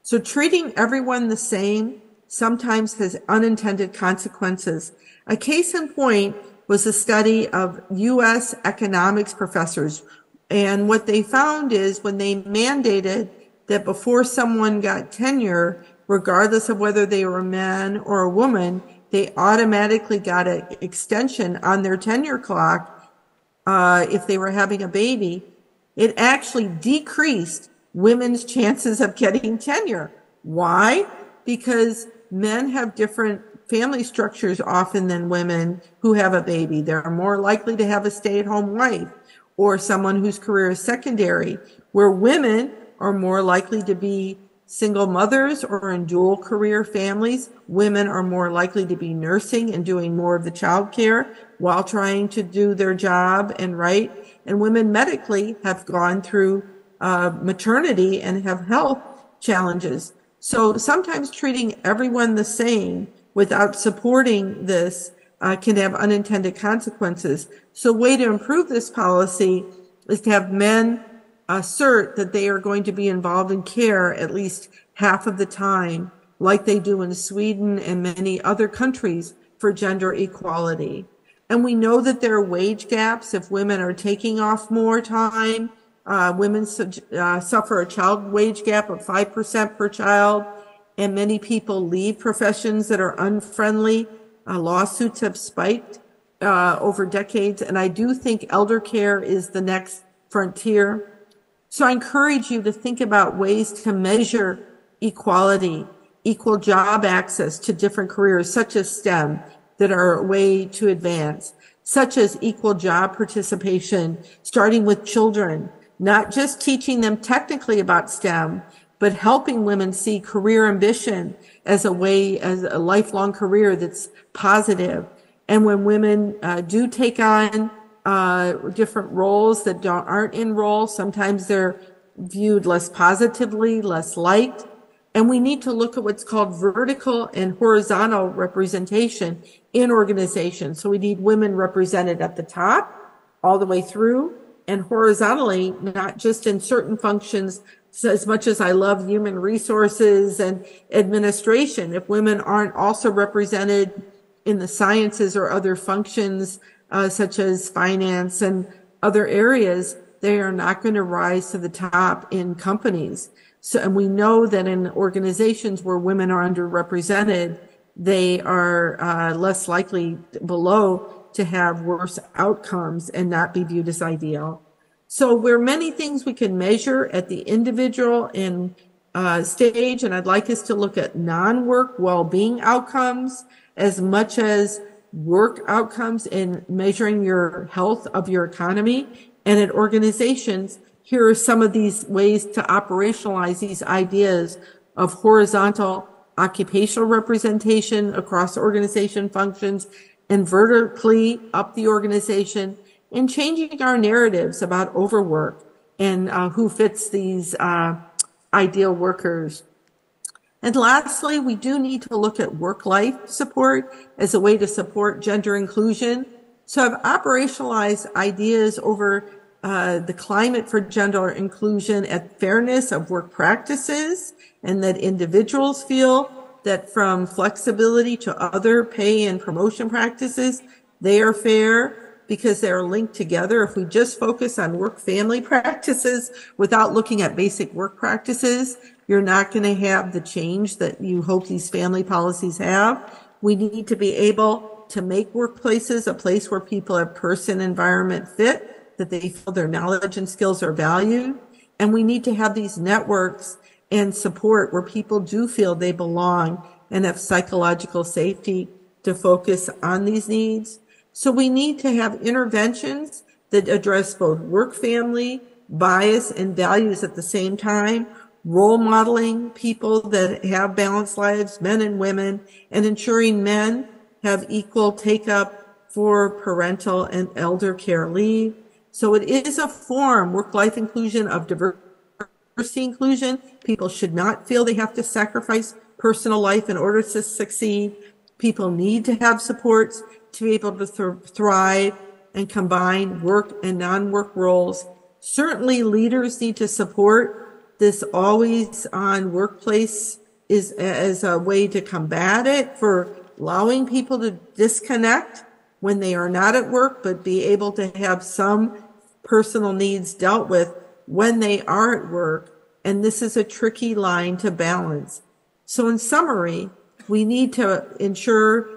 So treating everyone the same sometimes has unintended consequences. A case in point was a study of U.S. economics professors. And what they found is when they mandated that before someone got tenure, regardless of whether they were a man or a woman, they automatically got an extension on their tenure clock if they were having a baby. It actually decreased women's chances of getting tenure. Why? Because men have different family structures often than women who have a baby. They're more likely to have a stay-at-home wife or someone whose career is secondary, where women are more likely to be single mothers or in dual career families. Women are more likely to be nursing and doing more of the child care while trying to do their job and write. And women medically have gone through maternity and have health challenges. So sometimes treating everyone the same without supporting this can have unintended consequences. So a way to improve this policy is to have men assert that they are going to be involved in care at least half of the time, like they do in Sweden and many other countries for gender equality. And we know that there are wage gaps if women are taking off more time. Women suffer a child wage gap of 5% per child, and many people leave professions that are unfriendly. Lawsuits have spiked over decades, and I do think elder care is the next frontier. So I encourage you to think about ways to measure equality, equal job access to different careers, such as STEM, that are a way to advance, such as equal job participation, starting with children, not just teaching them technically about STEM, but helping women see career ambition as a way, as a lifelong career that's positive. And when women do take on different roles that aren't in roles, sometimes they're viewed less positively, less liked. And we need to look at what's called vertical and horizontal representation in organizations. So we need women represented at the top, all the way through, and horizontally, not just in certain functions. So as much as I love human resources and administration, if women aren't also represented in the sciences or other functions, such as finance and other areas, they are not going to rise to the top in companies. So, and we know that in organizations where women are underrepresented, they are less likely below to have worse outcomes and not be viewed as ideal. So there are many things we can measure at the individual and stage, and I'd like us to look at non-work well-being outcomes as much as work outcomes in measuring your health of your economy. And at organizations, here are some of these ways to operationalize these ideas of horizontal occupational representation across organization functions and vertically up the organization, and changing our narratives about overwork and who fits these ideal workers. And lastly, we do need to look at work-life support as a way to support gender inclusion. So I've operationalized ideas over the climate for gender inclusion at fairness of work practices, and that individuals feel that from flexibility to other pay and promotion practices, they are fair because they are linked together. If we just focus on work-family practices without looking at basic work practices, you're not going to have the change that you hope these family policies have. We need to be able to make workplaces a place where people have person-environment fit, that they feel their knowledge and skills are valued. And we need to have these networks and support where people do feel they belong and have psychological safety to focus on these needs. So we need to have interventions that address both work, family, bias, and values at the same time, role modeling people that have balanced lives, men and women, and ensuring men have equal take-up for parental and elder care leave. So it is a form, work-life inclusion, of diversity inclusion. People should not feel they have to sacrifice personal life in order to succeed. People need to have supports to be able to thrive and combine work and non-work roles. Certainly leaders need to support this always on workplace as a way to combat it, for allowing people to disconnect when they are not at work, but be able to have some personal needs dealt with when they are at work. And this is a tricky line to balance. So in summary, we need to ensure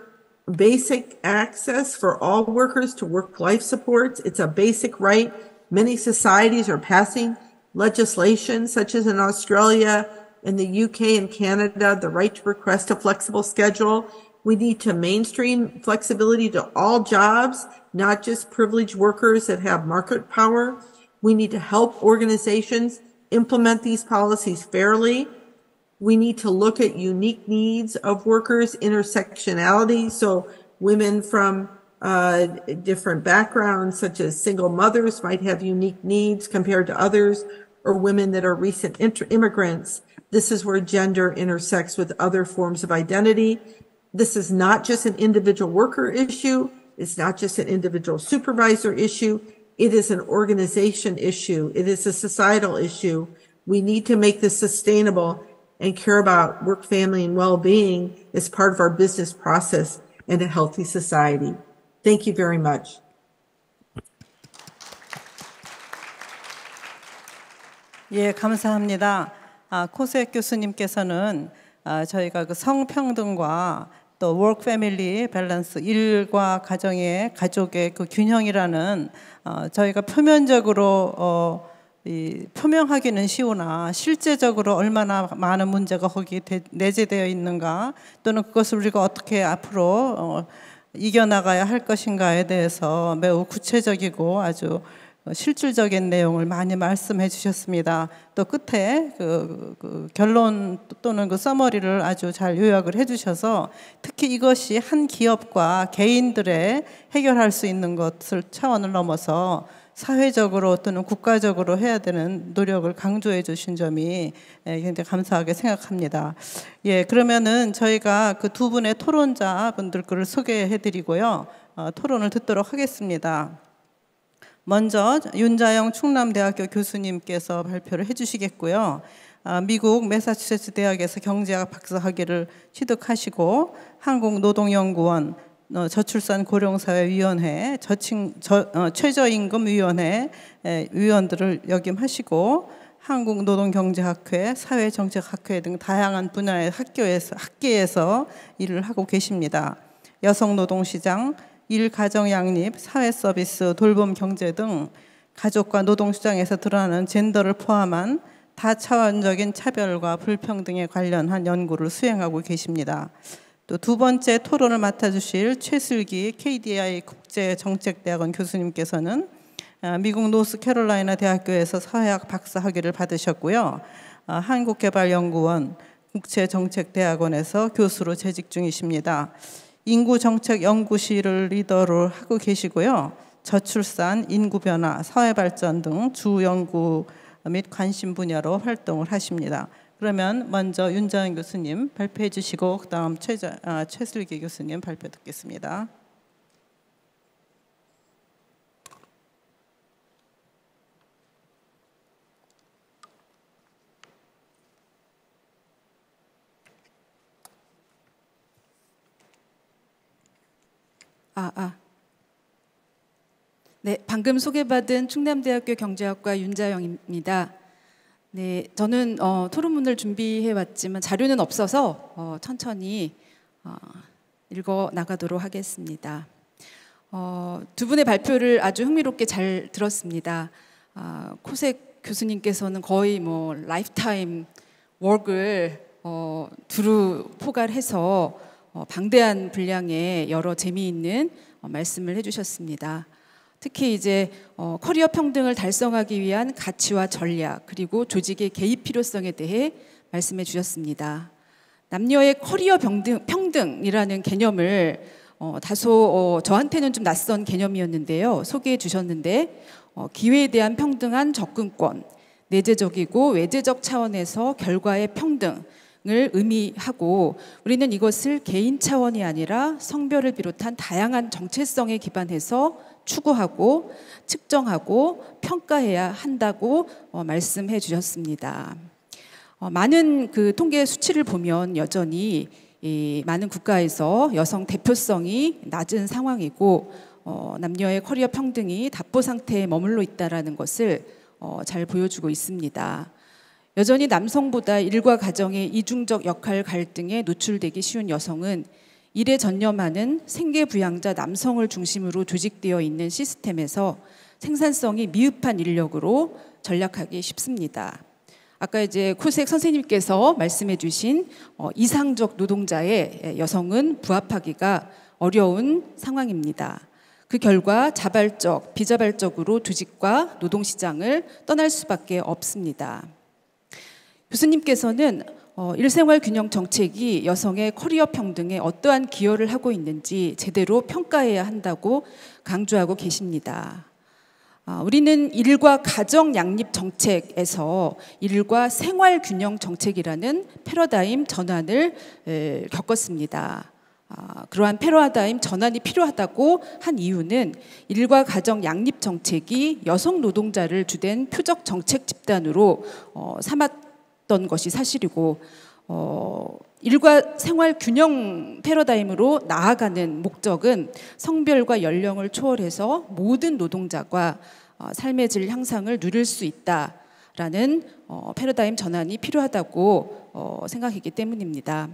basic access for all workers to work-life supports. It's a basic right. Many societies are passing legislation, such as in Australia, in the UK and Canada, the right to request a flexible schedule. We need to mainstream flexibility to all jobs, not just privileged workers that have market power. We need to help organizations implement these policies fairly. We need to look at unique needs of workers, intersectionality. So women from different backgrounds, such as single mothers, might have unique needs compared to others, or women that are recent immigrants. This is where gender intersects with other forms of identity. This is not just an individual worker issue. It's not just an individual supervisor issue. It is an organization issue. It is a societal issue. We need to make this sustainable and care about work, family, and well-being as part of our business process and a healthy society. Thank you very much. 예, 감사합니다. 코스액 교수님께서는 저희가 그 성평등과 또 work family 밸런스, 일과 가정의 가족의 그 균형이라는 저희가 표면적으로 표명하기는 쉬우나 실제적으로 얼마나 많은 문제가 거기에 내재되어 있는가, 또는 그것을 우리가 어떻게 앞으로 이겨나가야 할 것인가에 대해서 매우 구체적이고 아주 실질적인 내용을 많이 말씀해 주셨습니다. 또 끝에 그 결론 또는 그 서머리를 아주 잘 요약을 해 주셔서 특히 이것이 한 기업과 개인들의 해결할 수 있는 것을 차원을 넘어서 사회적으로 또는 국가적으로 해야 되는 노력을 강조해 주신 점이 굉장히 감사하게 생각합니다. 예, 그러면은 저희가 그 두 분의 토론자 분들 거를 소개해 드리고요. 토론을 듣도록 하겠습니다. 먼저 윤자영 충남대학교 교수님께서 발표를 해주시겠고요. 미국 매사추세츠 대학에서 경제학 박사학위를 취득하시고 한국노동연구원 저출산 고령사회위원회, 최저임금위원회 위원들을 역임하시고 한국노동경제학회, 사회정책학회 등 다양한 분야의 학계에서 일을 하고 계십니다. 여성노동시장, 일가정양립, 사회서비스, 돌봄경제 등 가족과 노동시장에서 드러나는 젠더를 포함한 다차원적인 차별과 불평등에 관련한 연구를 수행하고 계십니다. 또 두 번째 토론을 맡아주실 최슬기 KDI 국제정책대학원 교수님께서는 미국 노스캐롤라이나 대학교에서 사회학 박사 학위를 받으셨고요. 한국개발연구원 국제정책대학원에서 교수로 재직 중이십니다. 인구정책연구실을 리더로 하고 계시고요. 저출산, 인구변화, 사회발전 등 주연구 및 관심 분야로 활동을 하십니다. 그러면 먼저 윤자연 교수님 발표해 주시고 그다음 최슬기 교수님 발표 듣겠습니다. 네, 방금 소개받은 충남대학교 경제학과 윤자영입니다. 네, 저는 토론문을 준비해 왔지만 자료는 없어서 천천히 읽어 나가도록 하겠습니다. 두 분의 발표를 아주 흥미롭게 잘 들었습니다. 코색 교수님께서는 거의 뭐 라이프타임 워크를 두루 포괄해서 방대한 분량의 여러 재미있는 말씀을 해주셨습니다. 특히 이제 커리어 평등을 달성하기 위한 가치와 전략 그리고 조직의 개입 필요성에 대해 말씀해 주셨습니다. 남녀의 커리어 평등이라는 개념을 다소 저한테는 좀 낯선 개념이었는데요. 소개해 주셨는데 기회에 대한 평등한 접근권, 내재적이고 외재적 차원에서 결과의 평등을 의미하고 우리는 이것을 개인 차원이 아니라 성별을 비롯한 다양한 정체성에 기반해서 추구하고 측정하고 평가해야 한다고 말씀해 주셨습니다. 많은 그 통계 수치를 보면 여전히 많은 국가에서 여성 대표성이 낮은 상황이고 남녀의 커리어 평등이 답보 상태에 머물러 있다는 것을 잘 보여주고 있습니다. 여전히 남성보다 일과 가정의 이중적 역할 갈등에 노출되기 쉬운 여성은 일에 전념하는 생계부양자 남성을 중심으로 조직되어 있는 시스템에서 생산성이 미흡한 인력으로 전락하기 쉽습니다. 아까 이제 코색 선생님께서 말씀해 주신 이상적 노동자의 여성은 부합하기가 어려운 상황입니다. 그 결과 자발적, 비자발적으로 조직과 노동시장을 떠날 수밖에 없습니다. 교수님께서는 일생활 균형 정책이 여성의 커리어 평등에 어떠한 기여를 하고 있는지 제대로 평가해야 한다고 강조하고 계십니다. 우리는 일과 가정 양립 정책에서 일과 생활 균형 정책이라는 패러다임 전환을 겪었습니다. 그러한 패러다임 전환이 필요하다고 한 이유는 일과 가정 양립 정책이 여성 노동자를 주된 표적 정책 집단으로 삼았던 것이 사실이고 일과 생활 균형 패러다임으로 나아가는 목적은 성별과 연령을 초월해서 모든 노동자가 삶의 질 향상을 누릴 수 있다라는 패러다임 전환이 필요하다고 생각했기 때문입니다.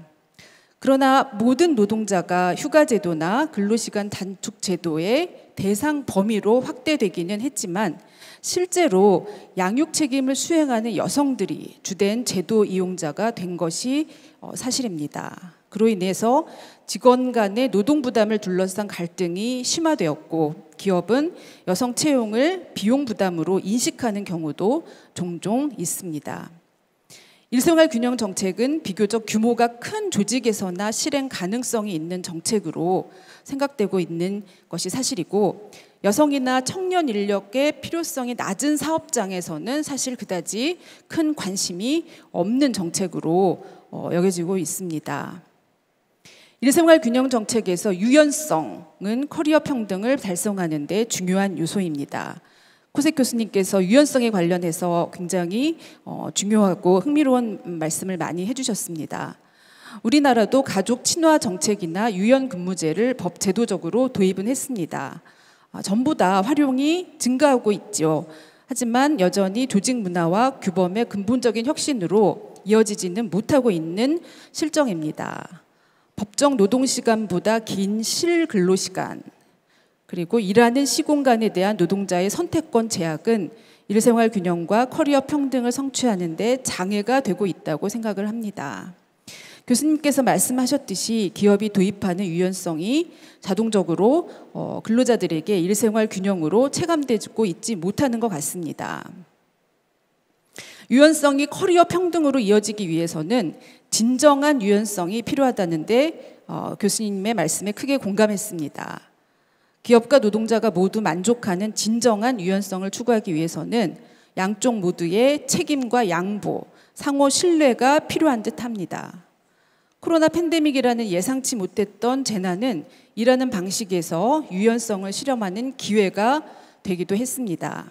그러나 모든 노동자가 휴가제도나 근로시간 단축 제도의 대상 범위로 확대되기는 했지만 실제로 양육 책임을 수행하는 여성들이 주된 제도 이용자가 된 것이 사실입니다. 그로 인해서 직원 간의 노동 부담을 둘러싼 갈등이 심화되었고 기업은 여성 채용을 비용 부담으로 인식하는 경우도 종종 있습니다. 일생활 균형 정책은 비교적 규모가 큰 조직에서나 실행 가능성이 있는 정책으로 생각되고 있는 것이 사실이고 여성이나 청년 인력의 필요성이 낮은 사업장에서는 사실 그다지 큰 관심이 없는 정책으로 여겨지고 있습니다. 일생활 균형 정책에서 유연성은 커리어 평등을 달성하는 데 중요한 요소입니다. 코색 교수님께서 유연성에 관련해서 굉장히 중요하고 흥미로운 말씀을 많이 해주셨습니다. 우리나라도 가족 친화 정책이나 유연 근무제를 법 제도적으로 도입은 했습니다. 전부 다 활용이 증가하고 있죠. 하지만 여전히 조직 문화와 규범의 근본적인 혁신으로 이어지지는 못하고 있는 실정입니다. 법정 노동시간보다 긴 실근로시간 그리고 일하는 시공간에 대한 노동자의 선택권 제약은 일생활 균형과 커리어 평등을 성취하는 데 장애가 되고 있다고 생각을 합니다. 교수님께서 말씀하셨듯이 기업이 도입하는 유연성이 자동적으로 근로자들에게 일생활 균형으로 체감되고 있지 못하는 것 같습니다. 유연성이 커리어 평등으로 이어지기 위해서는 진정한 유연성이 필요하다는데 교수님의 말씀에 크게 공감했습니다. 기업과 노동자가 모두 만족하는 진정한 유연성을 추구하기 위해서는 양쪽 모두의 책임과 양보, 상호 신뢰가 필요한 듯합니다. 코로나 팬데믹이라는 예상치 못했던 재난은 일하는 방식에서 유연성을 실험하는 기회가 되기도 했습니다.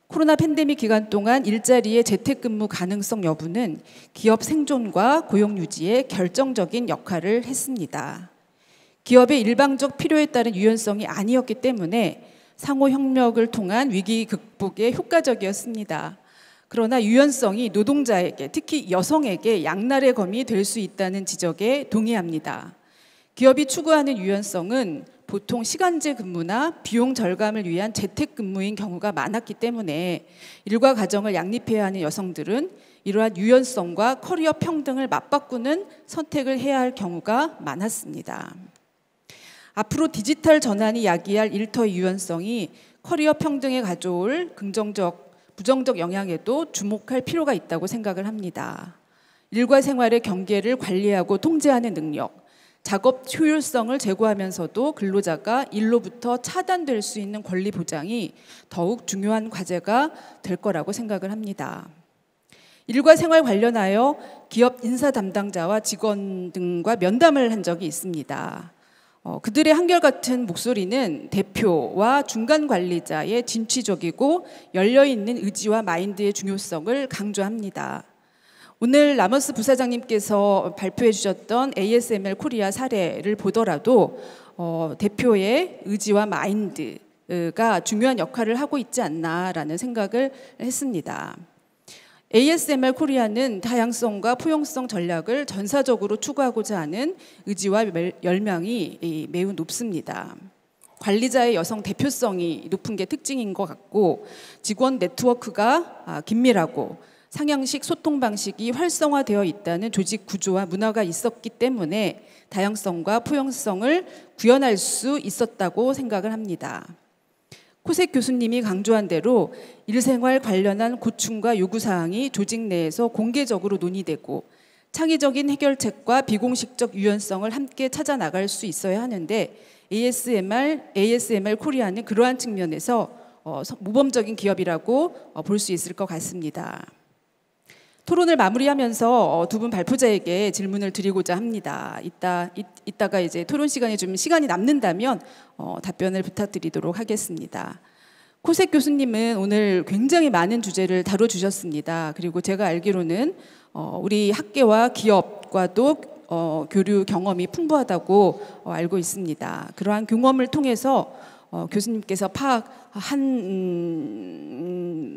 코로나 팬데믹 기간 동안 일자리의 재택근무 가능성 여부는 기업 생존과 고용 유지에 결정적인 역할을 했습니다. 기업의 일방적 필요에 따른 유연성이 아니었기 때문에 상호 협력을 통한 위기 극복에 효과적이었습니다. 그러나 유연성이 노동자에게, 특히 여성에게 양날의 검이 될 수 있다는 지적에 동의합니다. 기업이 추구하는 유연성은 보통 시간제 근무나 비용 절감을 위한 재택근무인 경우가 많았기 때문에 일과 가정을 양립해야 하는 여성들은 이러한 유연성과 커리어 평등을 맞바꾸는 선택을 해야 할 경우가 많았습니다. 앞으로 디지털 전환이 야기할 일터의 유연성이 커리어 평등에 가져올 긍정적, 부정적 영향에도 주목할 필요가 있다고 생각을 합니다. 일과 생활의 경계를 관리하고 통제하는 능력, 작업 효율성을 제고하면서도 근로자가 일로부터 차단될 수 있는 권리 보장이 더욱 중요한 과제가 될 거라고 생각을 합니다. 일과 생활 관련하여 기업 인사 담당자와 직원 등과 면담을 한 적이 있습니다. 그들의 한결같은 목소리는 대표와 중간 관리자의 진취적이고 열려있는 의지와 마인드의 중요성을 강조합니다. 오늘 라머스 부사장님께서 발표해 주셨던 ASML 코리아 사례를 보더라도 대표의 의지와 마인드가 중요한 역할을 하고 있지 않나라는 생각을 했습니다. ASML 코리아는 다양성과 포용성 전략을 전사적으로 추구하고자 하는 의지와 열망이 매우 높습니다. 관리자의 여성 대표성이 높은 게 특징인 것 같고 직원 네트워크가 긴밀하고 상향식 소통 방식이 활성화되어 있다는 조직 구조와 문화가 있었기 때문에 다양성과 포용성을 구현할 수 있었다고 생각을 합니다. 코색 교수님이 강조한 대로 일생활 관련한 고충과 요구사항이 조직 내에서 공개적으로 논의되고 창의적인 해결책과 비공식적 유연성을 함께 찾아 나갈 수 있어야 하는데 ASML 코리아는 그러한 측면에서 모범적인 기업이라고 볼 수 있을 것 같습니다. 토론을 마무리하면서 두 분 발표자에게 질문을 드리고자 합니다. 이따가 이제 토론 시간에 좀 시간이 남는다면 답변을 부탁드리도록 하겠습니다. 코색 교수님은 오늘 굉장히 많은 주제를 다뤄주셨습니다. 그리고 제가 알기로는 우리 학계와 기업과도 교류 경험이 풍부하다고 알고 있습니다. 그러한 경험을 통해서 교수님께서 파악한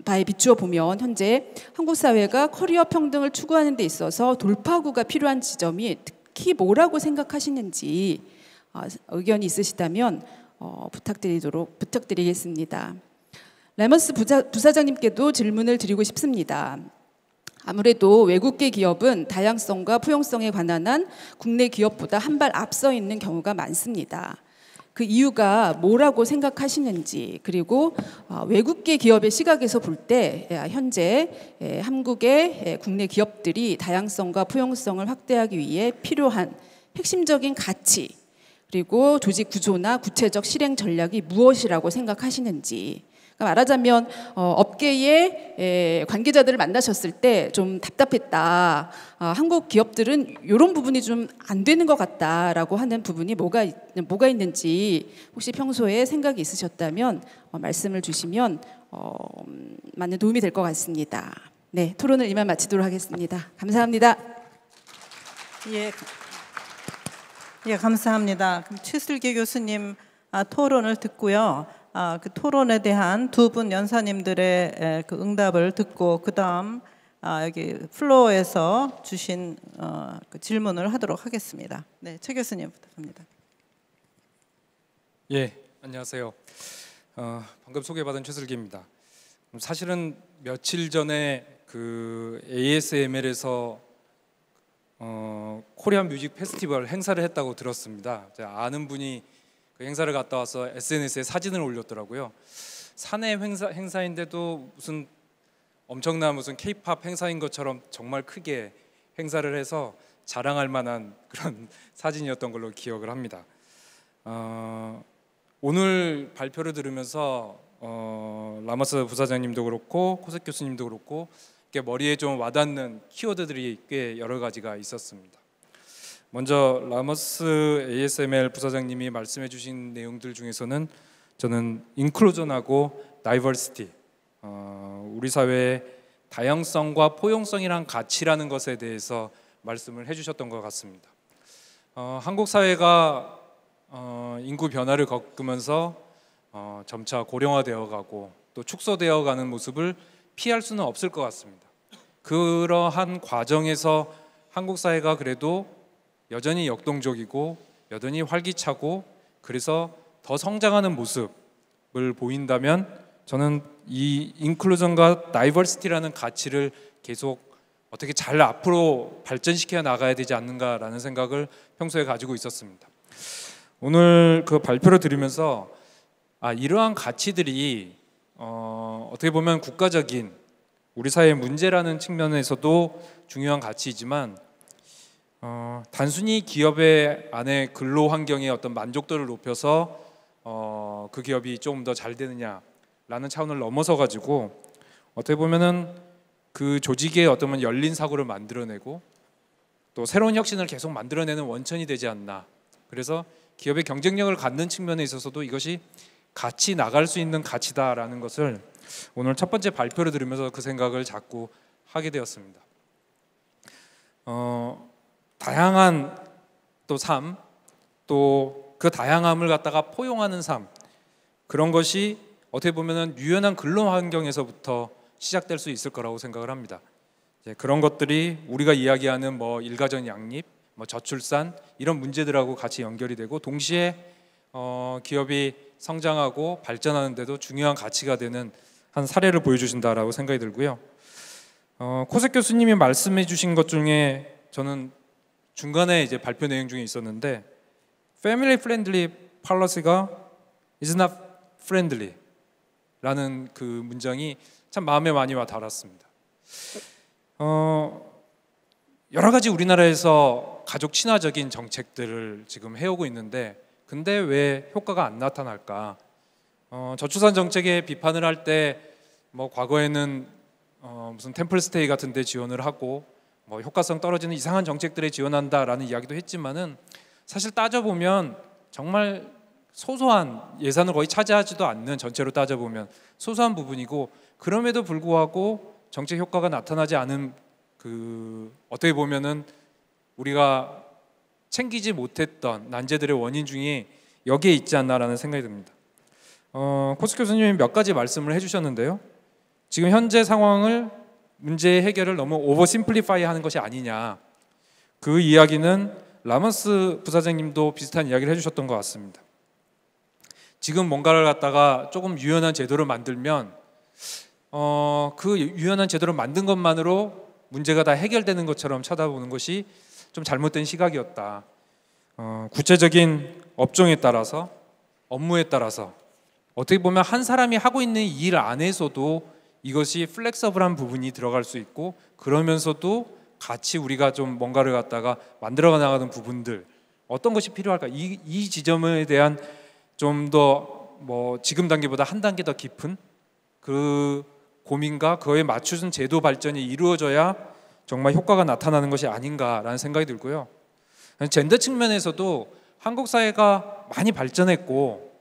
바에 비추어 보면 현재 한국 사회가 커리어 평등을 추구하는 데 있어서 돌파구가 필요한 지점이 특히 뭐라고 생각하시는지 의견이 있으시다면 부탁드리겠습니다. 라머스 부사장님께도 질문을 드리고 싶습니다. 아무래도 외국계 기업은 다양성과 포용성에 관한 한 국내 기업보다 한 발 앞서 있는 경우가 많습니다. 그 이유가 뭐라고 생각하시는지, 그리고 외국계 기업의 시각에서 볼 때 현재 한국의 국내 기업들이 다양성과 포용성을 확대하기 위해 필요한 핵심적인 가치, 그리고 조직 구조나 구체적 실행 전략이 무엇이라고 생각하시는지. 말하자면 업계의 관계자들을 만나셨을 때 좀 답답했다. 한국 기업들은 이런 부분이 좀 안 되는 것 같다라고 하는 부분이 뭐가 있는지 혹시 평소에 생각이 있으셨다면 말씀을 주시면 많은 도움이 될 것 같습니다. 네, 토론을 이만 마치도록 하겠습니다. 감사합니다. 예, 감사합니다. 그럼 최슬기 교수님 토론을 듣고요. 그 토론에 대한 두 분 연사님들의 그 응답을 듣고 그다음 여기 플로어에서 주신 그 질문을 하도록 하겠습니다. 네, 최 교수님 부탁합니다. 예, 안녕하세요. 방금 소개받은 최슬기입니다. 사실은 며칠 전에 그 ASML에서 코리안 뮤직 페스티벌 행사를 했다고 들었습니다. 제가 아는 분이 그 행사를 갔다 와서 SNS에 사진을 올렸더라고요. 사내 행사인데도 무슨 엄청난 무슨 K-팝 행사인 것처럼 정말 크게 행사를 해서 자랑할 만한 그런 사진이었던 걸로 기억을 합니다. 오늘 발표를 들으면서 라머스 부사장님도 그렇고 코세 교수님도 그렇고 머리에 좀 와닿는 키워드들이 꽤 여러 가지가 있었습니다. 먼저 라머스 ASML 부사장님이 말씀해 주신 내용들 중에서는 저는 인클루전하고 다이버시티, 우리 사회의 다양성과 포용성이란 가치라는 것에 대해서 말씀을 해주셨던 것 같습니다. 한국 사회가 인구 변화를 겪으면서 점차 고령화되어 가고 또 축소되어 가는 모습을 피할 수는 없을 것 같습니다. 그러한 과정에서 한국 사회가 그래도 여전히 역동적이고 여전히 활기차고 그래서 더 성장하는 모습을 보인다면 저는 이 인클루전과 다이버시티라는 가치를 계속 어떻게 잘 앞으로 발전시켜 나가야 되지 않는가라는 생각을 평소에 가지고 있었습니다. 오늘 그 발표를 들으면서 이러한 가치들이 어떻게 보면 국가적인 우리 사회의 문제라는 측면에서도 중요한 가치이지만 단순히 기업의 안에 근로 환경의 어떤 만족도를 높여서 그 기업이 좀 더 잘 되느냐라는 차원을 넘어서 가지고 어떻게 보면은 그 조직의 어떤 열린 사고를 만들어내고 또 새로운 혁신을 계속 만들어내는 원천이 되지 않나. 그래서 기업의 경쟁력을 갖는 측면에 있어서도 이것이 같이 나갈 수 있는 가치다라는 것을 오늘 첫 번째 발표를 들으면서 그 생각을 자꾸 하게 되었습니다. 다양한 또 삶, 또 그 다양함을 갖다가 포용하는 삶, 그런 것이 어떻게 보면은 유연한 근로 환경에서부터 시작될 수 있을 거라고 생각을 합니다. 그런 것들이 우리가 이야기하는 일가정 양립, 저출산 이런 문제들하고 같이 연결이 되고 동시에 기업이 성장하고 발전하는 데도 중요한 가치가 되는 한 사례를 보여주신다라고 생각이 들고요. 코세 교수님이 말씀해 주신 것 중에 저는 중간에 이제 발표 내용 중에 있었는데 Family friendly policy가 is not friendly 라는 그 문장이 참 마음에 많이 와 닿았습니다. 여러 가지 우리나라에서 가족 친화적인 정책들을 지금 해오고 있는데 근데 왜 효과가 안 나타날까? 저출산 정책에 비판을 할 때 과거에는 무슨 템플스테이 같은 데 지원을 하고 효과성 떨어지는 이상한 정책들에 지원한다라는 이야기도 했지만은 사실 따져보면 정말 소소한 예산을 거의 차지하지도 않는 전체로 따져보면 소소한 부분이고 그럼에도 불구하고 정책 효과가 나타나지 않은 그 어떻게 보면은 우리가 챙기지 못했던 난제들의 원인 중에 여기에 있지 않나라는 생각이 듭니다. 코스 교수님이 몇 가지 말씀을 해주셨는데요. 지금 현재 상황을 문제 해결을 너무 오버 심플리파이 하는 것이 아니냐. 그 이야기는 라머스 부사장님도 비슷한 이야기를 해주셨던 것 같습니다. 지금 뭔가를 갖다가 조금 유연한 제도를 만들면 그 유연한 제도를 만든 것만으로 문제가 다 해결되는 것처럼 쳐다보는 것이 좀 잘못된 시각이었다. 구체적인 업종에 따라서 업무에 따라서 어떻게 보면 한 사람이 하고 있는 일 안에서도 이것이 플렉서블한 부분이 들어갈 수 있고 그러면서도 같이 우리가 좀 뭔가를 갖다가 만들어 나가는 부분들 어떤 것이 필요할까? 이 지점에 대한 좀 더 지금 단계보다 한 단계 더 깊은 그 고민과 그에 맞추는 제도 발전이 이루어져야 정말 효과가 나타나는 것이 아닌가라는 생각이 들고요. 젠더 측면에서도 한국 사회가 많이 발전했고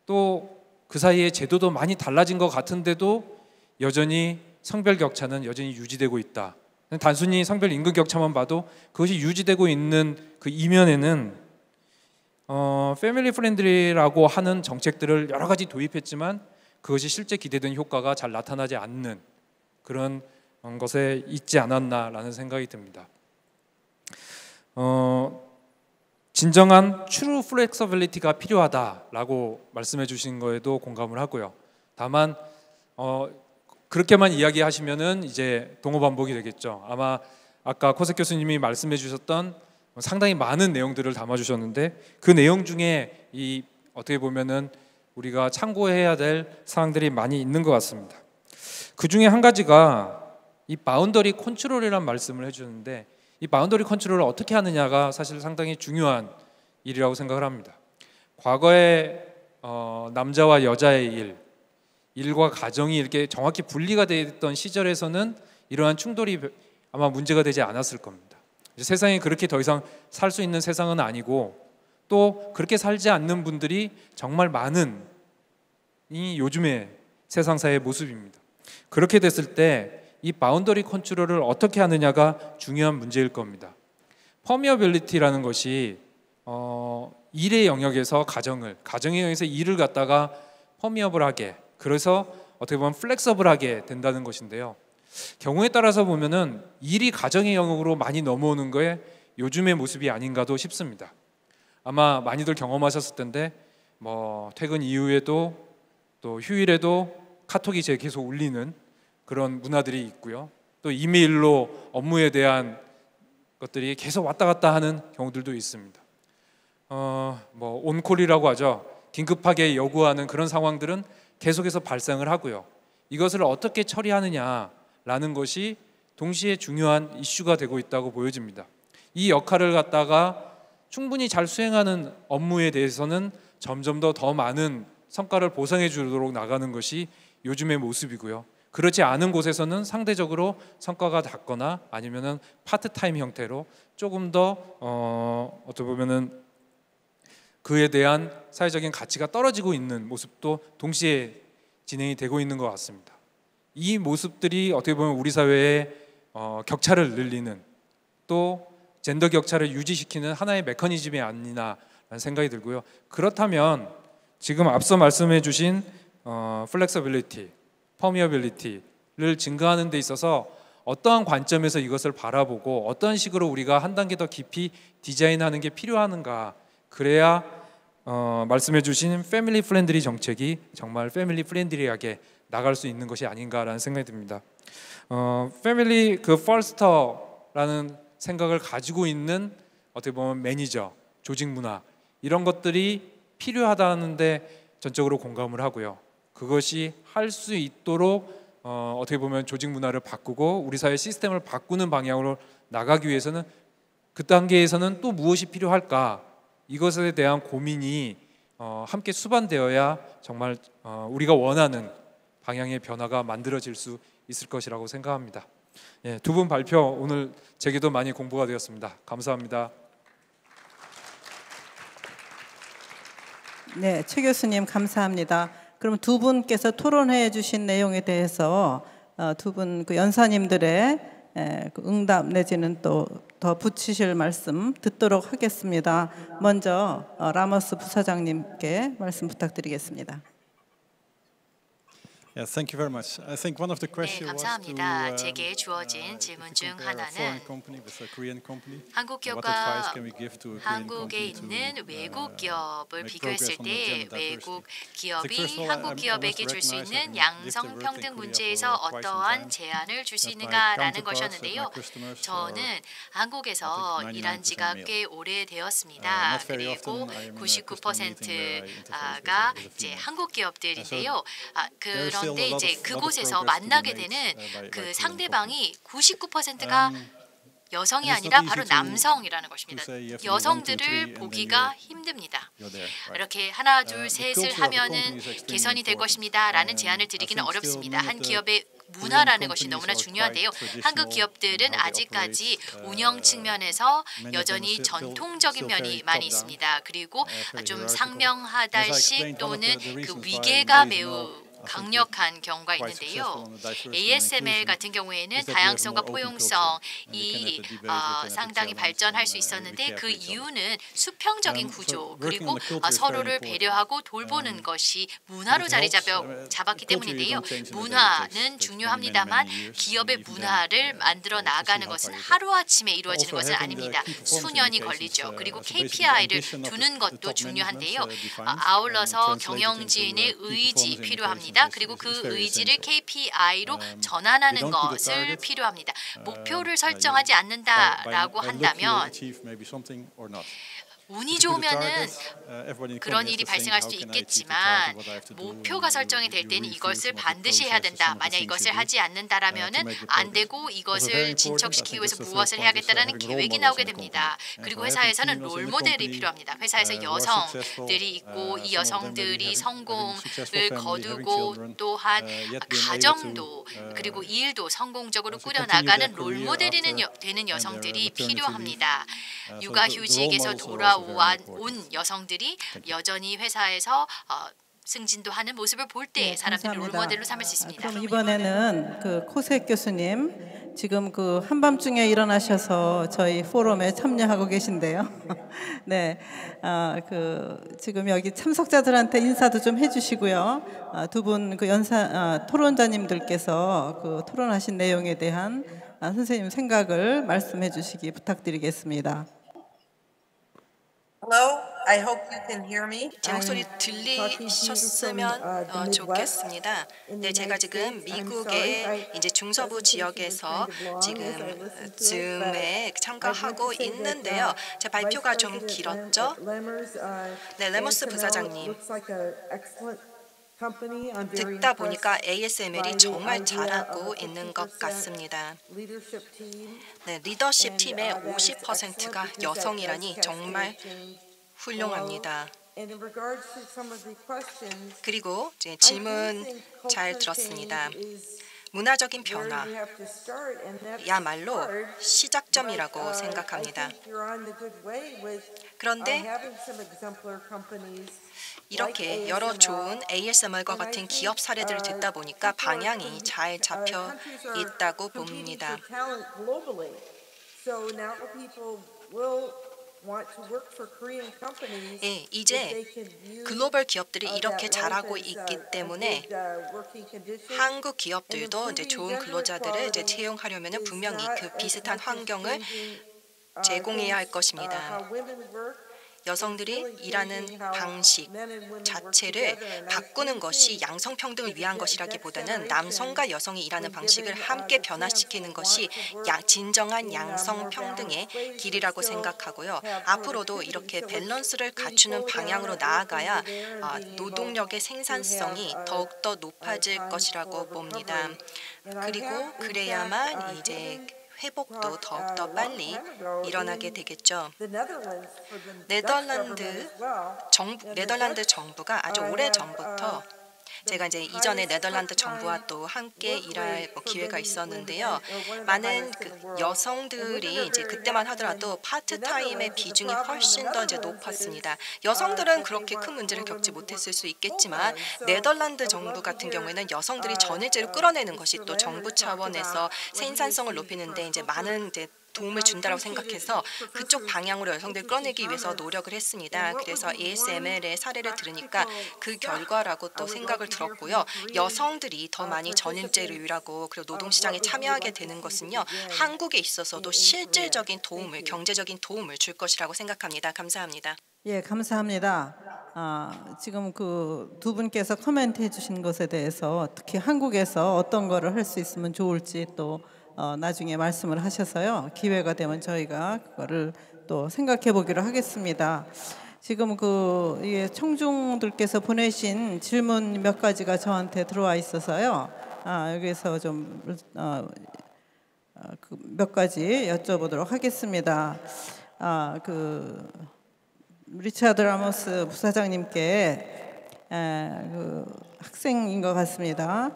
또 그 사이에 제도도 많이 달라진 것 같은데도 여전히 성별 격차는 여전히 유지되고 있다. 단순히 성별 임금 격차만 봐도 그것이 유지되고 있는 그 이면에는 패밀리 프렌들리라고 하는 정책들을 여러 가지 도입했지만 그것이 실제 기대된 효과가 잘 나타나지 않는 그런 것에 있지 않았나라는 생각이 듭니다. 진정한 true flexibility가 필요하다라고 말씀해 주신 거에도 공감을 하고요. 다만 그렇게만 이야기하시면은 이제 동어 반복이 되겠죠. 아마 아까 코세 교수님이 말씀해 주셨던 상당히 많은 내용들을 담아 주셨는데 그 내용 중에 이 어떻게 보면은 우리가 참고해야 될 사항들이 많이 있는 것 같습니다. 그 중에 한 가지가 이 바운더리 컨트롤이라는 말씀을 해주는데 이 바운더리 컨트롤을 어떻게 하느냐가 사실 상당히 중요한 일이라고 생각을 합니다. 과거에 남자와 여자의 일과 가정이 이렇게 정확히 분리가 되어 있던 시절에서는 이러한 충돌이 아마 문제가 되지 않았을 겁니다. 이제 세상이 그렇게 더 이상 살 수 있는 세상은 아니고 또 그렇게 살지 않는 분들이 정말 많은 이 요즘의 세상사의 모습입니다. 그렇게 됐을 때 이 바운더리 컨트롤을 어떻게 하느냐가 중요한 문제일 겁니다. 퍼미어빌리티라는 것이 일의 영역에서 가정의 영역에서 일을 갖다가 퍼미어블하게, 그래서 어떻게 보면 플렉서블하게 된다는 것인데요. 경우에 따라서 보면은 일이 가정의 영역으로 많이 넘어오는 거에 요즘의 모습이 아닌가도 싶습니다. 아마 많이들 경험하셨을 텐데 퇴근 이후에도 또 휴일에도 카톡이 계속 울리는 그런 문화들이 있고요. 또 이메일로 업무에 대한 것들이 계속 왔다 갔다 하는 경우들도 있습니다. 온콜이라고 하죠. 긴급하게 요구하는 그런 상황들은 계속해서 발생을 하고요. 이것을 어떻게 처리하느냐라는 것이 동시에 중요한 이슈가 되고 있다고 보여집니다. 이 역할을 갖다가 충분히 잘 수행하는 업무에 대해서는 점점 더 많은 성과를 보상해 주도록 나가는 것이 요즘의 모습이고요. 그렇지 않은 곳에서는 상대적으로 성과가 낮거나 아니면은 파트타임 형태로 조금 더 어떻게 보면은 그에 대한 사회적인 가치가 떨어지고 있는 모습도 동시에 진행이 되고 있는 것 같습니다. 이 모습들이 어떻게 보면 우리 사회의 격차를 늘리는 또 젠더 격차를 유지시키는 하나의 메커니즘이 아니냐라는 생각이 들고요. 그렇다면 지금 앞서 말씀해 주신 플렉서빌리티, 퍼미어빌리티를 증가하는 데 있어서 어떠한 관점에서 이것을 바라보고 어떤 식으로 우리가 한 단계 더 깊이 디자인하는 게 필요한가, 그래야 말씀해 주신 패밀리 프렌들리 정책이 정말 패밀리 프렌들리하게 나갈 수 있는 것이 아닌가라는 생각이 듭니다. 패밀리 퍼스트라는 생각을 가지고 있는 어떻게 보면 매니저, 조직 문화 이런 것들이 필요하다는데 전적으로 공감을 하고요. 그것이 할 수 있도록 어떻게 보면 조직 문화를 바꾸고 우리 사회 시스템을 바꾸는 방향으로 나가기 위해서는 그 단계에서는 또 무엇이 필요할까, 이것에 대한 고민이 함께 수반되어야 정말 우리가 원하는 방향의 변화가 만들어질 수 있을 것이라고 생각합니다. 예, 두 분 발표 오늘 제게도 많이 공부가 되었습니다. 감사합니다. 네, 최 교수님 감사합니다. 그럼 두 분께서 토론해 주신 내용에 대해서 두 분 그 연사님들의 그 응답 내지는 또 더 붙이실 말씀 듣도록 하겠습니다. 먼저 라모스 부사장님께 말씀 부탁드리겠습니다. Yeah, thank you very much. I think one of the questions 감사합니다. 제게 주어진 질문 중 하나는 한국 기업과 한국에 있는 외국 기업을 비교했을 때 외국 기업이 한국 기업에게 줄 수 있는 양성 평등 문제에서 어떠한 제안을 줄 수 있는가라는 것이었는데요. 저는 한국에서 일한 지가 꽤 오래되었습니다. 그리고 99%가 이제 한국 기업들인데요. 그런데 이제 그곳에서 만나게 되는 그 상대방이 99%가 여성이 아니라 바로 남성이라는 것입니다. 여성들을 보기가 힘듭니다. 이렇게 하나 둘 셋을 하면은 개선이 될 것입니다라는 제안을 드리기는 어렵습니다. 한 기업의 문화라는 것이 너무나 중요한데요. 한국 기업들은 아직까지 운영 측면에서 여전히 전통적인 면이 많이 있습니다. 그리고 좀 상명하달식 또는 그 위계가 매우 강력한 경우가 있는데요. ASML 같은 경우에는 다양성과 포용성이 상당히 발전할 수 있었는데 그 이유는 수평적인 구조 그리고 서로를 배려하고 돌보는 것이 문화로 자리 잡았기 때문인데요. 문화는 중요합니다만 기업의 문화를 만들어 나가는 것은 하루아침에 이루어지는 것은 아닙니다. 수년이 걸리죠. 그리고 KPI를 두는 것도 중요한데요. 아울러서 경영진의 의지 필요합니다. 필요합니다. 그리고 그 의지를 KPI로 전환하는 것을 필요합니다. 목표를 설정하지 않는다라고 한다면 운이 좋으면은 그런 일이 발생할 수도 있겠지만 목표가 설정이 될 때는 이것을 반드시 해야 된다. 만약 이것을 하지 않는다라면은 안 되고 이것을 진척시키기 위해서 무엇을 해야겠다라는 계획이 나오게 됩니다. 그리고 회사에서는 롤 모델이 필요합니다. 회사에서 여성들이 있고 이 여성들이 성공을 거두고 또한 가정도 그리고 일도 성공적으로 꾸려나가는 롤 모델이 되는 여성들이 필요합니다. 육아휴직에서 돌아온 여성들이 여전히 회사에서 승진도 하는 모습을 볼 때 사람들이 롤 모델로 삼을 수 있습니다. 그럼 이번에는 그 코색 교수님 지금 그 한밤중에 일어나셔서 저희 포럼에 참여하고 계신데요. 네, 그 지금 여기 참석자들한테 인사도 좀 해주시고요. 두 분 그 토론자님들께서 그 토론하신 내용에 대한 선생님 생각을 말씀해주시기 부탁드리겠습니다. Hello, I hope you can hear me. 제 목소리 들리셨으면 좋겠습니다. 네, 제가 지금 미국의 이제 중서부 지역에서 지금 줌에 참가하고 있는데요. 제 발표가 좀 길었죠? 네, 레머스 부사장님. 듣다 보니까 ASML이 정말 잘하고 있는 것 같습니다. 네, 리더십 팀의 50%가 여성이라니 정말 훌륭합니다. 그리고 이제 질문 잘 들었습니다. 문화적인 변화야말로 시작점이라고 생각합니다. 그런데 이렇게 여러 좋은 ASML과 같은 기업 사례들을 듣다 보니까 방향이 잘 잡혀 있다고 봅니다. 예, 이제 글로벌 기업들이 이렇게 잘하고 있기 때문에 한국 기업들도 이제 좋은 근로자들을 이제 채용하려면 분명히 그 비슷한 환경을 제공해야 할 것입니다. 여성들이 일하는 방식 자체를 바꾸는 것이 양성평등을 위한 것이라기보다는 남성과 여성이 일하는 방식을 함께 변화시키는 것이 진정한 양성평등의 길이라고 생각하고요. 앞으로도 이렇게 밸런스를 갖추는 방향으로 나아가야 노동력의 생산성이 더욱더 높아질 것이라고 봅니다. 그리고 그래야만 이제 회복도 더욱더 빨리 일어나게 되겠죠. 네덜란드 정부가 아주 오래 전부터 제가 이제 이전에 네덜란드 정부와 또 함께 일할 기회가 있었는데요. 많은 여성들이 이제 그때만 하더라도 파트타임의 비중이 훨씬 더 이제 높았습니다. 여성들은 그렇게 큰 문제를 겪지 못했을 수 있겠지만 네덜란드 정부 같은 경우에는 여성들이 전일제로 끌어내는 것이 또 정부 차원에서 생산성을 높이는데 이제 많은 이제 도움을 준다고 생각해서 그쪽 방향으로 여성들을 끌어내기 위해서 노력을 했습니다. 그래서 ASML의 사례를 들으니까 그 결과라고 또 생각을 들었고요. 여성들이 더 많이 전일제로 일하고 그리고 노동시장에 참여하게 되는 것은요. 한국에 있어서도 실질적인 도움을, 경제적인 도움을 줄 것이라고 생각합니다. 감사합니다. 예, 감사합니다. 지금 그 두 분께서 코멘트해 주신 것에 대해서 특히 한국에서 어떤 거를 할 수 있으면 좋을지 또 나중에 말씀을 하셔서요. 기회가 되면 저희가 그거를 또 생각해 보기로 하겠습니다. 지금 그 청중들께서 보내신 질문 몇 가지가 저한테 들어와 있어서요. 여기서 좀 몇 가지 여쭤보도록 하겠습니다. 그 리차드 라모스 부사장님께 그 학생인 것 같습니다.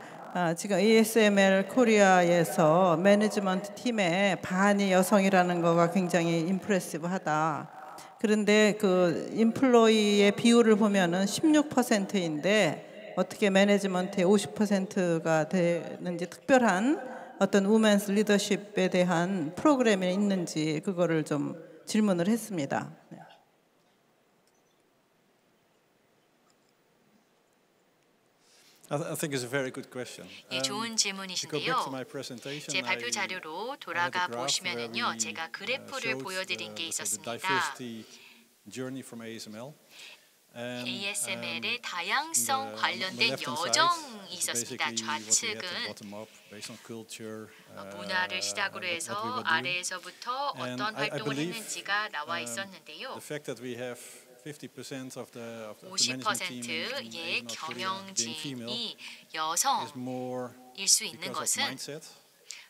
지금 ASML 코리아에서 매니지먼트 팀의 반이 여성이라는 거가 굉장히 임프레시브하다. 그런데 그 인플로이의 비율을 보면은 16%인데 어떻게 매니지먼트의 50%가 되는지 특별한 어떤 우먼스 리더십에 대한 프로그램이 있는지 그거를 좀 질문을 했습니다. 네. I think it's a very good question. 예, 좋은 질문이신데요. 제 발표 자료로 돌아가 보시면은요, 제가 그래프를 보여드린 게 있었습니다. ASML의 다양성 관련된 여정이 있었습니다. 좌측은 문화를 시작으로 해서 아래에서부터 어떤 활동을 했는지가 나와 있었는데요. 50%의 경영진이 여성일 수 있는 것은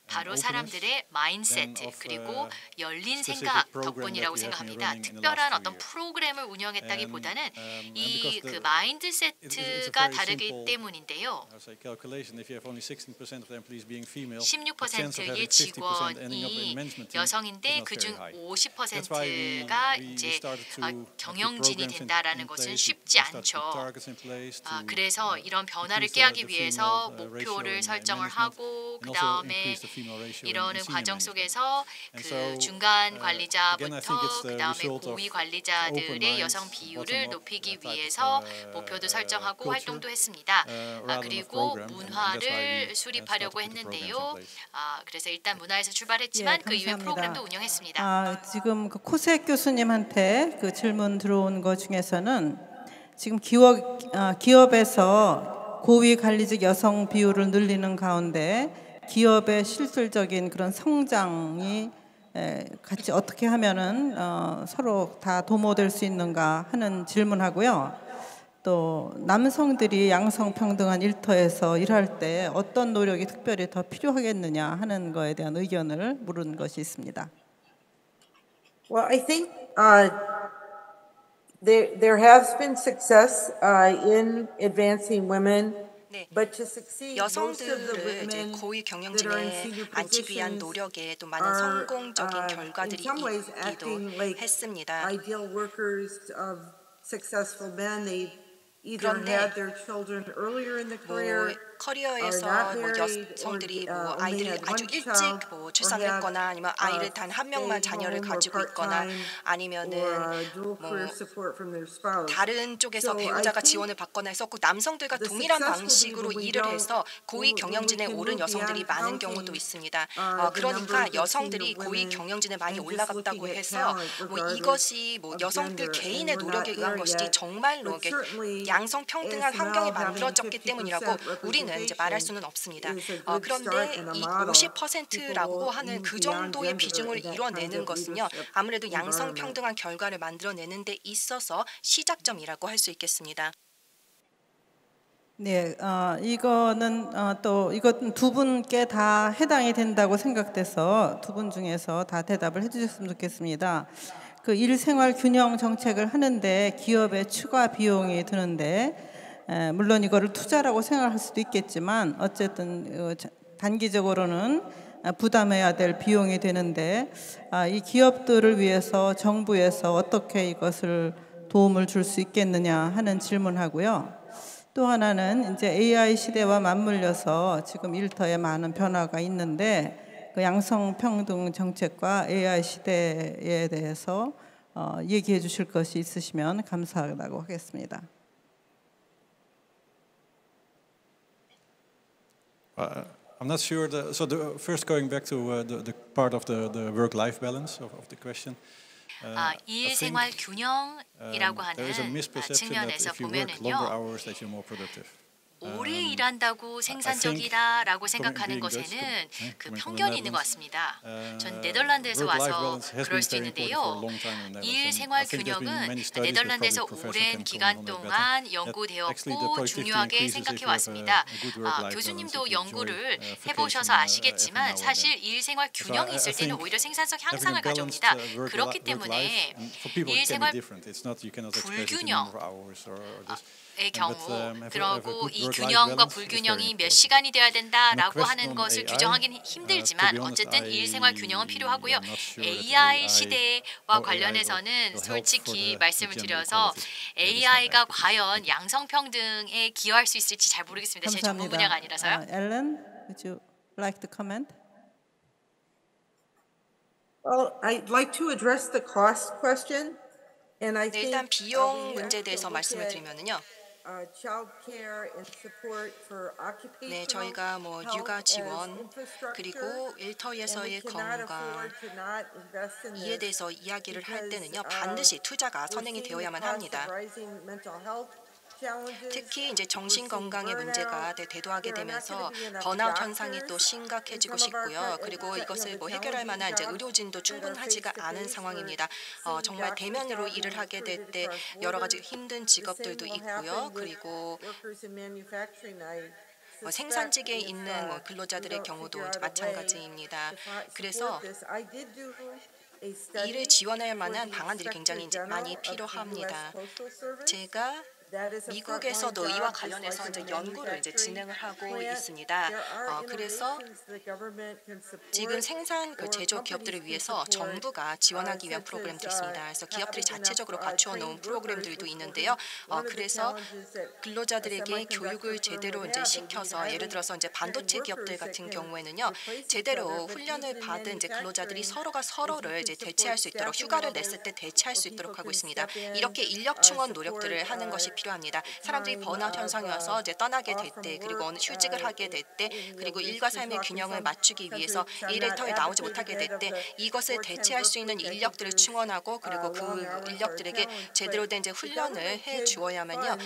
바로 사람들의 마인세트 그리고 열린 생각 덕분이라고 생각합니다. 특별한 어떤 프로그램을 운영했다기보다는 이 그 마인드세트가 다르기 때문인데요. 16%의 직원이 여성인데 그중 50%가 이제 경영진이 된다라는 것은 쉽지 않죠. 그래서 이런 변화를 꾀하기 위해서 목표를 설정을 하고 그 다음에 이러는 과정 속에서 그 중간 관리자부터 그 다음에 고위 관리자들의 여성 비율을 높이기 위해서 목표도 설정하고 활동도 했습니다. 그리고 문화를 수립하려고 했는데요. 그래서 일단 문화에서 출발했지만 그 이후에 프로그램도 운영했습니다. 지금 그 코세 교수님한테 그 질문 들어온 것 중에서는 지금 기업에서 고위 관리직 여성 비율을 늘리는 가운데 기업의 실질적인 그런 성장이 같이 어떻게 하면은 서로 다 도모될 수 있는가 하는 질문하고요. 또 남성들이 양성평등한 일터에서 일할 때 어떤 노력이 특별히 더 필요하겠느냐 하는 거에 대한 의견을 물은 것이 있습니다. Well, I think there has been success in advancing women. 네, 여성들을 이제 고위 경영진에 앉히기 위한 노력에 또 많은 성공적인 결과들이 있기도 했습니다. 그런데 커리어에서 여성들이 아이들을 아주 일찍 출산했거나 아니면 아이를 단 한 명만 자녀를 가지고 있거나 아니면은 다른 쪽에서 배우자가 지원을 받거나 해서 꼭 남성들과 동일한 방식으로 일을 해서 고위 경영진에 오른 여성들이 많은 경우도 있습니다. 그러니까 여성들이 고위 경영진에 많이 올라갔다고 해서 이것이 여성들 개인의 노력에 의한 것이지 정말로 양성 평등한 환경이 만들어졌기 때문이라고 우리는 이제 말할 수는 없습니다. 그런데 이 50%라고 하는 그 정도의 비중을 이뤄내는 것은요, 아무래도 양성 평등한 결과를 만들어내는 데 있어서 시작점이라고 할 수 있겠습니다. 네, 이거는 이것은 두 분께 다 해당이 된다고 생각돼서 두 분 중에서 다 대답을 해주셨으면 좋겠습니다. 그 일생활 균형 정책을 하는데 기업의 추가 비용이 드는데 물론 이거를 투자라고 생각할 수도 있겠지만 어쨌든 단기적으로는 부담해야 될 비용이 되는데 이 기업들을 위해서 정부에서 어떻게 이것을 도움을 줄 수 있겠느냐 하는 질문하고요. 또 하나는 이제 AI 시대와 맞물려서 지금 일터에 많은 변화가 있는데 그 양성평등 정책과 AI 시대에 대해서 얘기해 주실 것이 있으시면 감사하다고 하겠습니다. I'm not sure. First, going back to the part of the work-life balance of the question. 일 생활 균형이라고 하는 측면에서 보면은요. 오래 일한다고 생산적이다라고 생각하는 것에는 그 편견이 있는 것 같습니다. 전 네덜란드에서 와서 그럴 수도 있는데요. 일 생활 균형은 네덜란드에서 오랜 기간 동안 연구되었고 중요하게 생각해 왔습니다. 교수님도 연구를 해보셔서 아시겠지만 사실 일 생활 균형이 있을 때는 오히려 생산성 향상을 가져옵니다. 그렇기 때문에 일 생활 불균형 의 경우 그리고 이 균형과 불균형이 몇 시간이 되어야 된다라고 하는 것을 규정하기는 힘들지만 어쨌든 일생활 균형은 필요하고요. AI 시대와 관련해서는 솔직히 말씀을 드려서 AI가 과연 양성평등에 기여할 수 있을지 잘 모르겠습니다. 제 전문 분야가 아니라서요. Ellen, would you like to comment? Well, I'd like to address the cost question. 네, 일단 비용 문제에 대해서 말씀을 드리면은요. 네, 저희가 뭐 육아 지원 그리고 일터에서의 건강 이에 대해서 이야기를 할 때는요 반드시 투자가 선행이 되어야만 합니다. 특히 이제 정신 건강의 문제가 대두하게 되면서 번아웃 현상이 또 심각해지고 싶고요. 그리고 이것을 뭐 해결할 만한 이제 의료진도 충분하지가 않은 상황입니다. 정말 대면으로 일을 하게 될 때 여러 가지 힘든 직업들도 있고요. 그리고 생산직에 있는 근로자들의 경우도 이제 마찬가지입니다. 그래서 이를 지원할 만한 방안들이 굉장히 이제 많이 필요합니다. 제가 미국에서도 이와 관련해서 이제 연구를 이제 진행을 하고 있습니다. 그래서 지금 생산 제조 기업들을 위해서 정부가 지원하기 위한 프로그램들이 있습니다. 그래서 기업들이 자체적으로 갖추어 놓은 프로그램들도 있는데요. 그래서 근로자들에게 교육을 제대로 이제 시켜서 예를 들어서 이제 반도체 기업들 같은 경우에는요, 제대로 훈련을 받은 이제 근로자들이 서로가 서로를 이제 대체할 수 있도록 휴가를 냈을 때 대체할 수 있도록 하고 있습니다. 이렇게 인력 충원 노력들을 하는 것이 필요합니다. 사람들이 번아웃 현상이 와서 이제 떠나게 될 때, 그리고 어느 휴직을 하게 될 때, 그리고 일과 삶의 균형을 맞추기 위해서 일터에 나오지 못하게 될 때 이것을 대체할 수 있는 인력들을 충원하고 그리고 그 인력들에게 제대로 된 이제 훈련을 해 주어야만요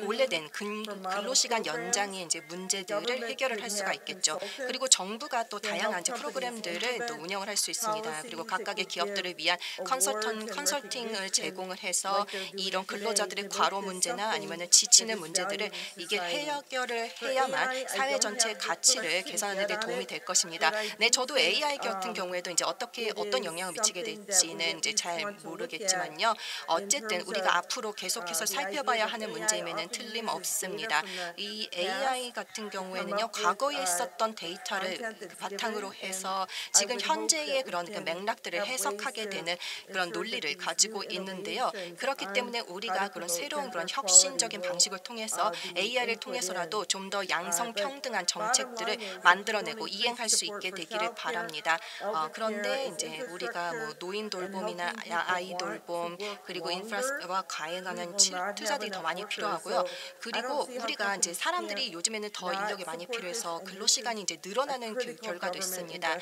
오래된 근로시간 연장의 이제 문제들을 해결을 할 수가 있겠죠. 그리고 정부가 또 다양한 이제 프로그램들을 또 운영을 할 수 있습니다. 그리고 각각의 기업들을 위한 컨설팅을 제공을 해서 이런 근로자들의 과로 문제나 아니면 지치는 문제들을 이게 해결을 해야만 사회 전체의 가치를 개선하는 데 도움이 될 것입니다. 네, 저도 AI 같은 경우에도 이제 어떤 영향을 미치게 될지는 이제 잘 모르겠지만요. 어쨌든 우리가 앞으로 계속해서 살펴봐야 하는 문제임에는 틀림없습니다. 이 AI 같은 경우에는요, 과거에 있었던 데이터를 바탕으로 해서 지금 현재의 그런 그 맥락들을 해석하게 되는 그런 논리를 가지고 있는데요. 그렇기 때문에 우리가 그런 새로운 그런 혁신적인 방식을 통해서 AI를 통해서라도 좀 더 양성 평등한 정책들을 만들어내고 이행할 수 있게 되기를 바랍니다. 그런데 이제 우리가 뭐 노인 돌봄이나 아이 돌봄 그리고 인프라와 가해가는 투자들이 더 많이 필요하고요. 그리고 우리가 이제 사람들이 요즘에는 더 인력이 많이 필요해서 근로 시간이 이제 늘어나는 결과도 있습니다.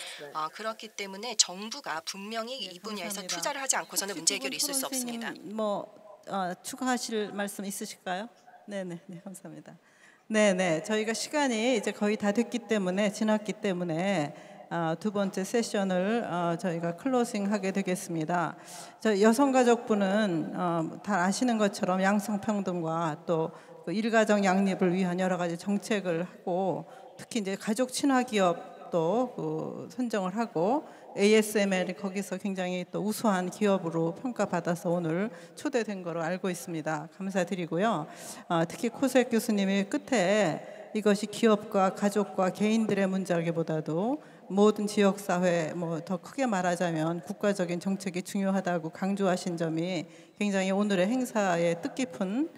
그렇기 때문에 정부가 분명히 이 분야에서 투자를 하지 않고서는 문제 해결이 있을 수 없습니다. 추가하실 말씀 있으실까요? 네네, 네, 감사합니다. 네네, 저희가 시간이 이제 거의 다 지났기 때문에 두 번째 세션을 저희가 클로징하게 되겠습니다. 저 여성가족부는 다 아시는 것처럼 양성평등과 또 일가정 양립을 위한 여러 가지 정책을 하고, 특히 이제 가족 친화 기업도 선정을 하고, ASML이 거기서 굉장히 또 우수한 기업으로 평가받아서 오늘 초대된 거로 알고 있습니다. 감사드리고요. 특히 코색 교수님이 끝에 이것이 기업과 가족과 개인들의 문제라기보다도 모든 지역사회, 더 크게 말하자면 국가적인 정책이 중요하다고 강조하신 점이 굉장히 오늘의 행사에 뜻깊은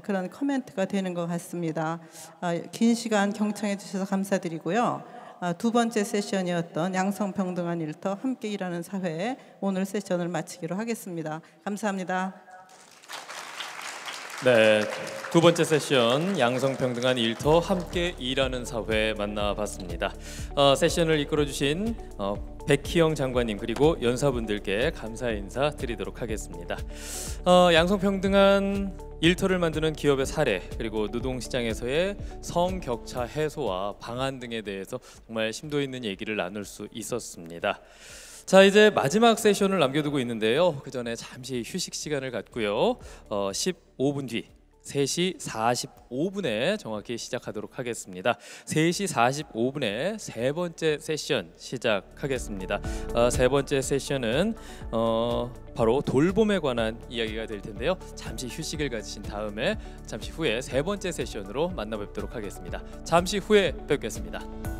그런 코멘트가 되는 것 같습니다. 긴 시간 경청해 주셔서 감사드리고요. 두 번째 세션이었던 양성평등한 일터 함께 일하는 사회, 오늘 세션을 마치기로 하겠습니다. 감사합니다. 네, 두 번째 세션 양성평등한 일터 함께 일하는 사회 만나봤습니다. 세션을 이끌어주신 백희영 장관님 그리고 연사분들께 감사 인사 드리도록 하겠습니다. 양성평등한 일터를 만드는 기업의 사례, 그리고 노동시장에서의 성격차 해소와 방안 등에 대해서 정말 심도 있는 얘기를 나눌 수 있었습니다. 자, 이제 마지막 세션을 남겨두고 있는데요. 그 전에 잠시 휴식 시간을 갖고요. 15분 뒤 3시 45분에 정확히 시작하도록 하겠습니다. 3시 45분에 세 번째 세션 시작하겠습니다. 세 번째 세션은 바로 돌봄에 관한 이야기가 될 텐데요. 잠시 휴식을 가지신 다음에 잠시 후에 세 번째 세션으로 만나 뵙도록 하겠습니다. 잠시 후에 뵙겠습니다.